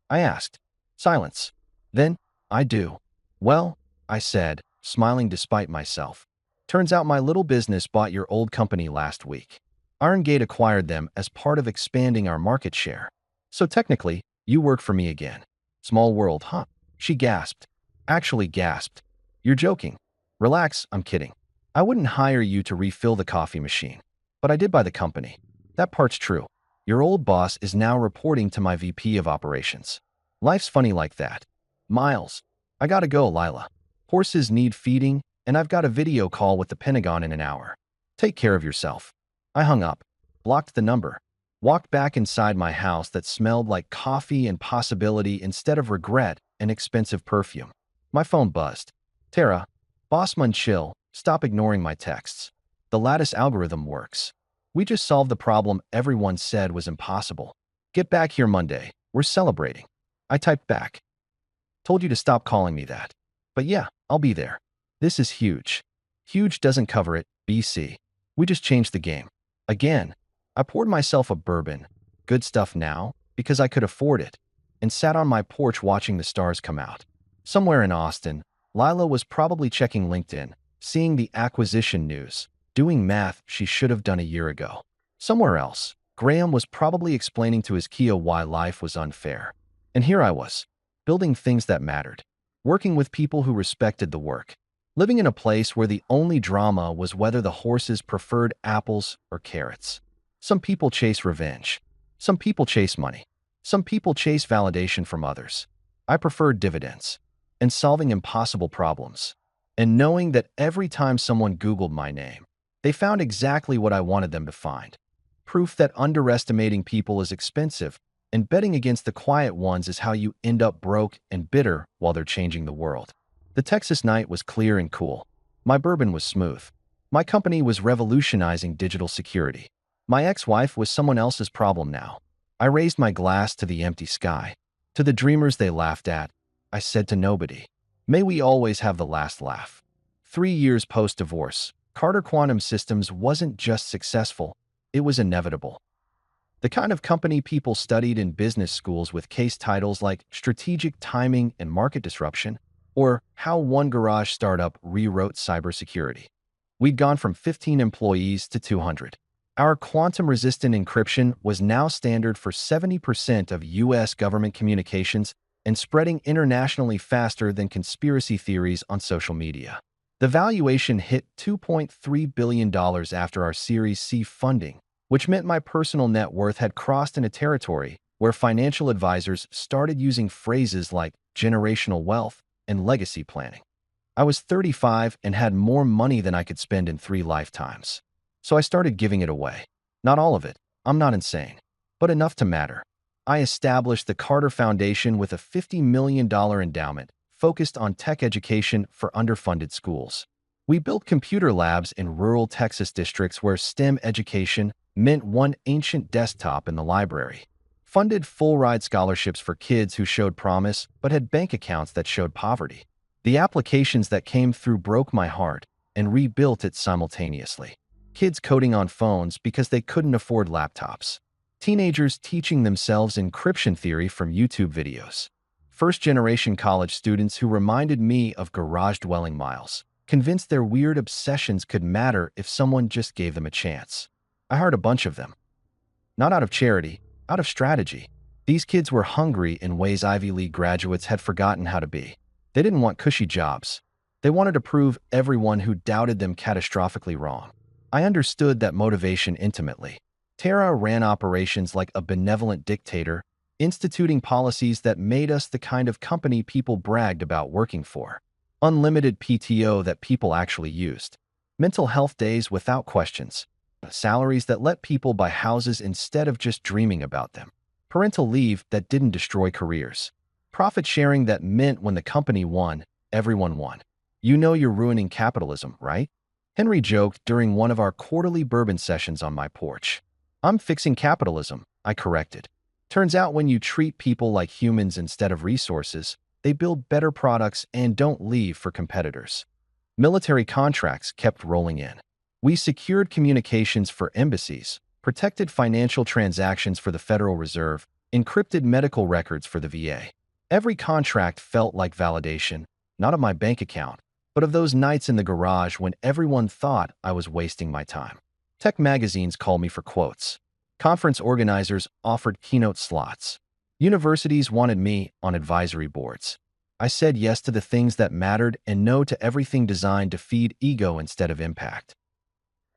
I asked. Silence. Then, I do. Well, I said, smiling despite myself. Turns out my little business bought your old company last week. Irongate acquired them as part of expanding our market share. So technically, you work for me again. Small world, huh? She gasped. Actually gasped. You're joking. Relax, I'm kidding. I wouldn't hire you to refill the coffee machine. But I did buy the company. That part's true. Your old boss is now reporting to my VP of operations. Life's funny like that. Miles, I gotta go, Lila. Horses need feeding, and I've got a video call with the Pentagon in an hour. Take care of yourself. I hung up, blocked the number, walked back inside my house that smelled like coffee and possibility instead of regret and expensive perfume. My phone buzzed. Tara, Bossman, chill, stop ignoring my texts. The lattice algorithm works. We just solved the problem everyone said was impossible. Get back here Monday. We're celebrating. I typed back. Told you to stop calling me that. But yeah, I'll be there. This is huge. Huge doesn't cover it, BC. We just changed the game. Again, I poured myself a bourbon, good stuff now, because I could afford it, and sat on my porch watching the stars come out. Somewhere in Austin, Lila was probably checking LinkedIn, seeing the acquisition news, doing math she should have done a year ago. Somewhere else, Graham was probably explaining to his Kia why life was unfair. And here I was, building things that mattered, working with people who respected the work, living in a place where the only drama was whether the horses preferred apples or carrots. Some people chase revenge. Some people chase money. Some people chase validation from others. I preferred dividends and solving impossible problems, and knowing that every time someone Googled my name, they found exactly what I wanted them to find. Proof that underestimating people is expensive, and betting against the quiet ones is how you end up broke and bitter while they're changing the world. The Texas night was clear and cool. My bourbon was smooth. My company was revolutionizing digital security. My ex-wife was someone else's problem now. I raised my glass to the empty sky. To the dreamers they laughed at, I said to nobody, may we always have the last laugh. 3 years post-divorce, Carter Quantum Systems wasn't just successful, it was inevitable. The kind of company people studied in business schools with case titles like Strategic Timing and Market Disruption, or How One Garage Startup Rewrote Cybersecurity. We'd gone from 15 employees to 200. Our quantum-resistant encryption was now standard for 70% of U.S. government communications and spreading internationally faster than conspiracy theories on social media. The valuation hit $2.3 billion after our Series C funding, which meant my personal net worth had crossed into territory where financial advisors started using phrases like generational wealth and legacy planning. I was 35 and had more money than I could spend in 3 lifetimes. So I started giving it away. Not all of it, I'm not insane, but enough to matter. I established the Carter Foundation with a $50 million endowment focused on tech education for underfunded schools. We built computer labs in rural Texas districts where STEM education meant one ancient desktop in the library. Funded full-ride scholarships for kids who showed promise but had bank accounts that showed poverty. The applications that came through broke my heart and rebuilt it simultaneously. Kids coding on phones because they couldn't afford laptops. Teenagers teaching themselves encryption theory from YouTube videos. First-generation college students who reminded me of garage-dwelling Miles, convinced their weird obsessions could matter if someone just gave them a chance. I hired a bunch of them. Not out of charity, out of strategy. These kids were hungry in ways Ivy League graduates had forgotten how to be. They didn't want cushy jobs. They wanted to prove everyone who doubted them catastrophically wrong. I understood that motivation intimately. Terra ran operations like a benevolent dictator, instituting policies that made us the kind of company people bragged about working for. Unlimited PTO that people actually used. Mental health days without questions. Salaries that let people buy houses instead of just dreaming about them. Parental leave that didn't destroy careers. Profit sharing that meant when the company won, everyone won. You know you're ruining capitalism, right? Henry joked during one of our quarterly bourbon sessions on my porch. I'm fixing capitalism, I corrected. Turns out when you treat people like humans instead of resources, they build better products and don't leave for competitors. Military contracts kept rolling in. We secured communications for embassies, protected financial transactions for the Federal Reserve, encrypted medical records for the VA. Every contract felt like validation, not of my bank account, but of those nights in the garage when everyone thought I was wasting my time. Tech magazines called me for quotes. Conference organizers offered keynote slots. Universities wanted me on advisory boards. I said yes to the things that mattered and no to everything designed to feed ego instead of impact.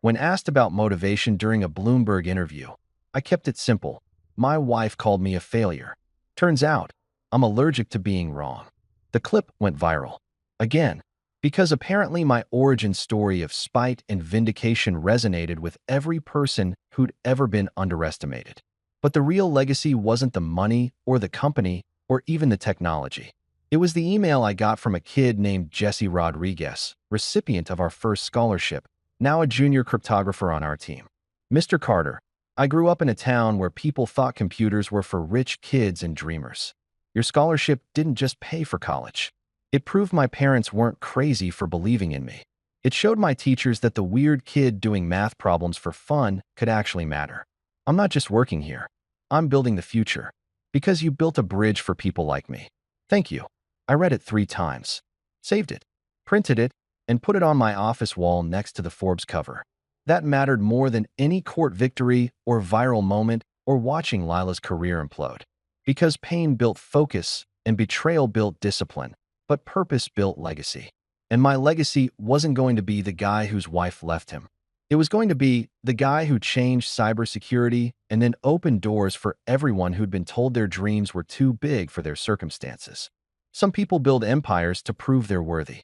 When asked about motivation during a Bloomberg interview, I kept it simple. My wife called me a failure. Turns out, I'm allergic to being wrong. The clip went viral. Again, because apparently my origin story of spite and vindication resonated with every person who'd ever been underestimated. But the real legacy wasn't the money or the company or even the technology. It was the email I got from a kid named Jesse Rodriguez, recipient of our first scholarship, now a junior cryptographer on our team. Mr. Carter, I grew up in a town where people thought computers were for rich kids and dreamers. Your scholarship didn't just pay for college. It proved my parents weren't crazy for believing in me. It showed my teachers that the weird kid doing math problems for fun could actually matter. I'm not just working here. I'm building the future. Because you built a bridge for people like me. Thank you. I read it 3 times. Saved it. Printed it. And put it on my office wall next to the Forbes cover. That mattered more than any court victory or viral moment or watching Lila's career implode. Because pain built focus and betrayal built discipline, but purpose built legacy. And my legacy wasn't going to be the guy whose wife left him. It was going to be the guy who changed cybersecurity and then opened doors for everyone who'd been told their dreams were too big for their circumstances. Some people build empires to prove they're worthy.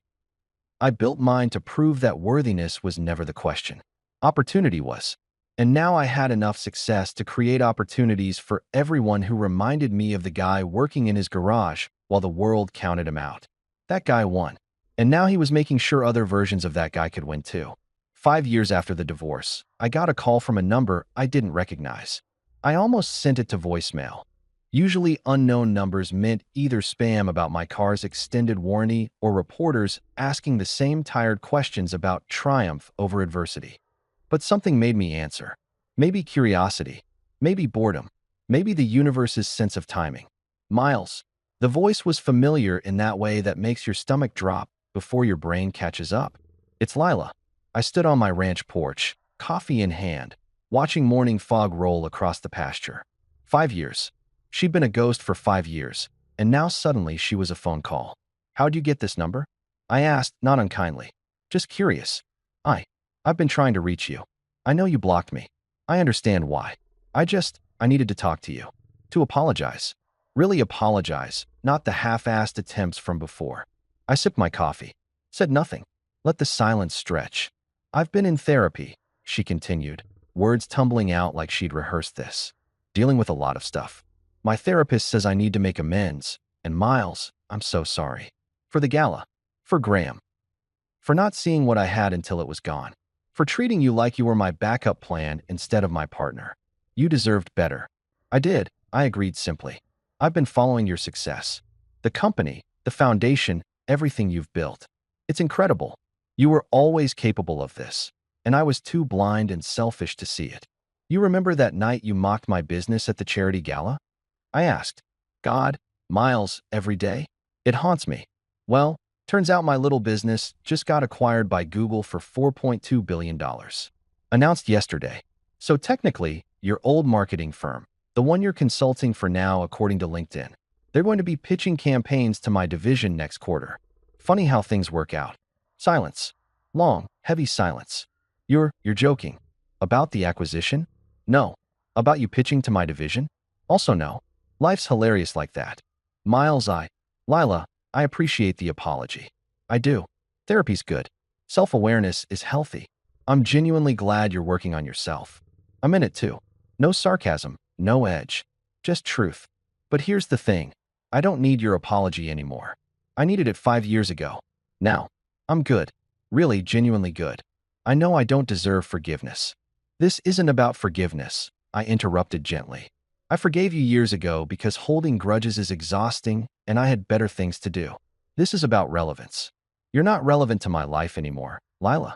I built mine to prove that worthiness was never the question. Opportunity was. And now I had enough success to create opportunities for everyone who reminded me of the guy working in his garage while the world counted him out. That guy won. And now he was making sure other versions of that guy could win too. 5 years after the divorce, I got a call from a number I didn't recognize. I almost sent it to voicemail. Usually unknown numbers meant either spam about my car's extended warranty or reporters asking the same tired questions about triumph over adversity. But something made me answer. Maybe curiosity, maybe boredom, maybe the universe's sense of timing. Miles. The voice was familiar in that way that makes your stomach drop before your brain catches up. It's Lila. I stood on my ranch porch, coffee in hand, watching morning fog roll across the pasture. 5 years. She'd been a ghost for 5 years, and now suddenly she was a phone call. How'd you get this number? I asked, not unkindly. Just curious. I've been trying to reach you. I know you blocked me. I understand why. I needed to talk to you. To apologize. Really apologize, not the half-assed attempts from before. I sipped my coffee. Said nothing. Let the silence stretch. I've been in therapy, she continued, words tumbling out like she'd rehearsed this. Dealing with a lot of stuff. My therapist says I need to make amends, and Miles, I'm so sorry. For the gala. For Graham. For not seeing what I had until it was gone. For treating you like you were my backup plan instead of my partner. You deserved better. I did, I agreed simply. I've been following your success. The company, the foundation, everything you've built. It's incredible. You were always capable of this, and I was too blind and selfish to see it. You remember that night you mocked my business at the charity gala? I asked. God, Miles, every day? It haunts me. Well, turns out my little business just got acquired by Google for $4.2 billion. Announced yesterday. So technically, your old marketing firm, the one you're consulting for now according to LinkedIn, they're going to be pitching campaigns to my division next quarter. Funny how things work out. Silence. Long, heavy silence. You're joking. About the acquisition? No. About you pitching to my division? Also no. Life's hilarious like that. Miles, Lila, I appreciate the apology. I do. Therapy's good. Self-awareness is healthy. I'm genuinely glad you're working on yourself. I'm in it too. No sarcasm, no edge. Just truth. But here's the thing. I don't need your apology anymore. I needed it 5 years ago. Now, I'm good. Really, genuinely good. I know I don't deserve forgiveness. This isn't about forgiveness, I interrupted gently. I forgave you years ago because holding grudges is exhausting and I had better things to do. This is about relevance. You're not relevant to my life anymore, Lila.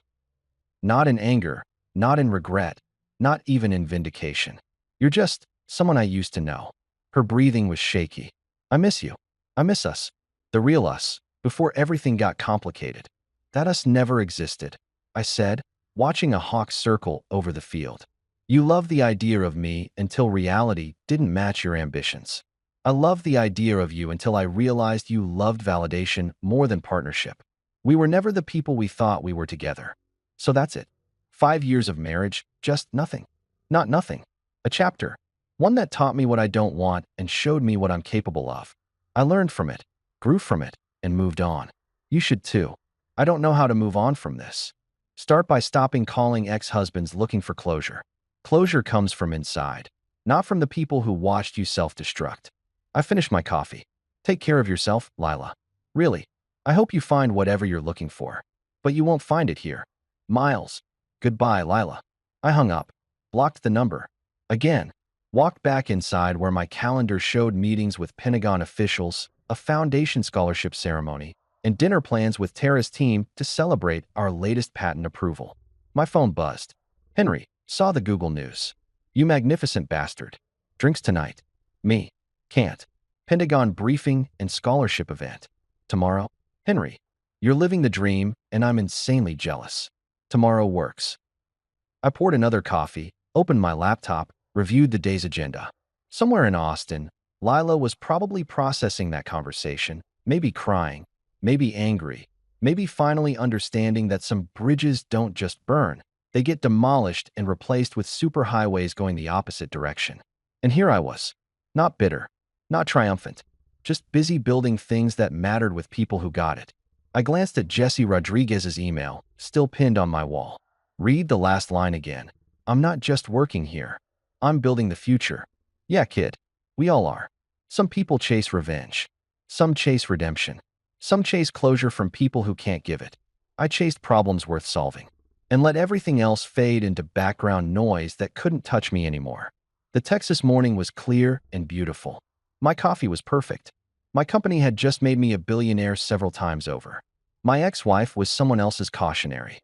Not in anger, not in regret, not even in vindication. You're just someone I used to know. Her breathing was shaky. I miss you. I miss us. The real us, before everything got complicated. That us never existed, I said, watching a hawk circle over the field. You loved the idea of me until reality didn't match your ambitions. I loved the idea of you until I realized you loved validation more than partnership. We were never the people we thought we were together. So that's it. 5 years of marriage, just nothing. Not nothing. A chapter. One that taught me what I don't want and showed me what I'm capable of. I learned from it, grew from it, and moved on. You should too. I don't know how to move on from this. Start by stopping calling ex-husbands looking for closure. Closure comes from inside, not from the people who watched you self-destruct. I finished my coffee. Take care of yourself, Lila. Really, I hope you find whatever you're looking for. But you won't find it here. Miles. Goodbye, Lila. I hung up, blocked the number. Again, walked back inside where my calendar showed meetings with Pentagon officials, a foundation scholarship ceremony, and dinner plans with Tara's team to celebrate our latest patent approval. My phone buzzed. Henry, saw the Google News. You magnificent bastard. Drinks tonight. Me. Can't. Pentagon briefing and scholarship event. Tomorrow. Henry. You're living the dream, and I'm insanely jealous. Tomorrow works. I poured another coffee, opened my laptop, reviewed the day's agenda. Somewhere in Austin, Lila was probably processing that conversation, maybe crying, maybe angry, maybe finally understanding that some bridges don't just burn, they get demolished and replaced with superhighways going the opposite direction. And here I was, not bitter, not triumphant, just busy building things that mattered with people who got it. I glanced at Jesse Rodriguez's email, still pinned on my wall. Read the last line again. I'm not just working here. I'm building the future. Yeah, kid. We all are. Some people chase revenge. Some chase redemption. Some chase closure from people who can't give it. I chased problems worth solving. And let everything else fade into background noise that couldn't touch me anymore. The Texas morning was clear and beautiful. My coffee was perfect. My company had just made me a billionaire several times over. My ex-wife was someone else's cautionary.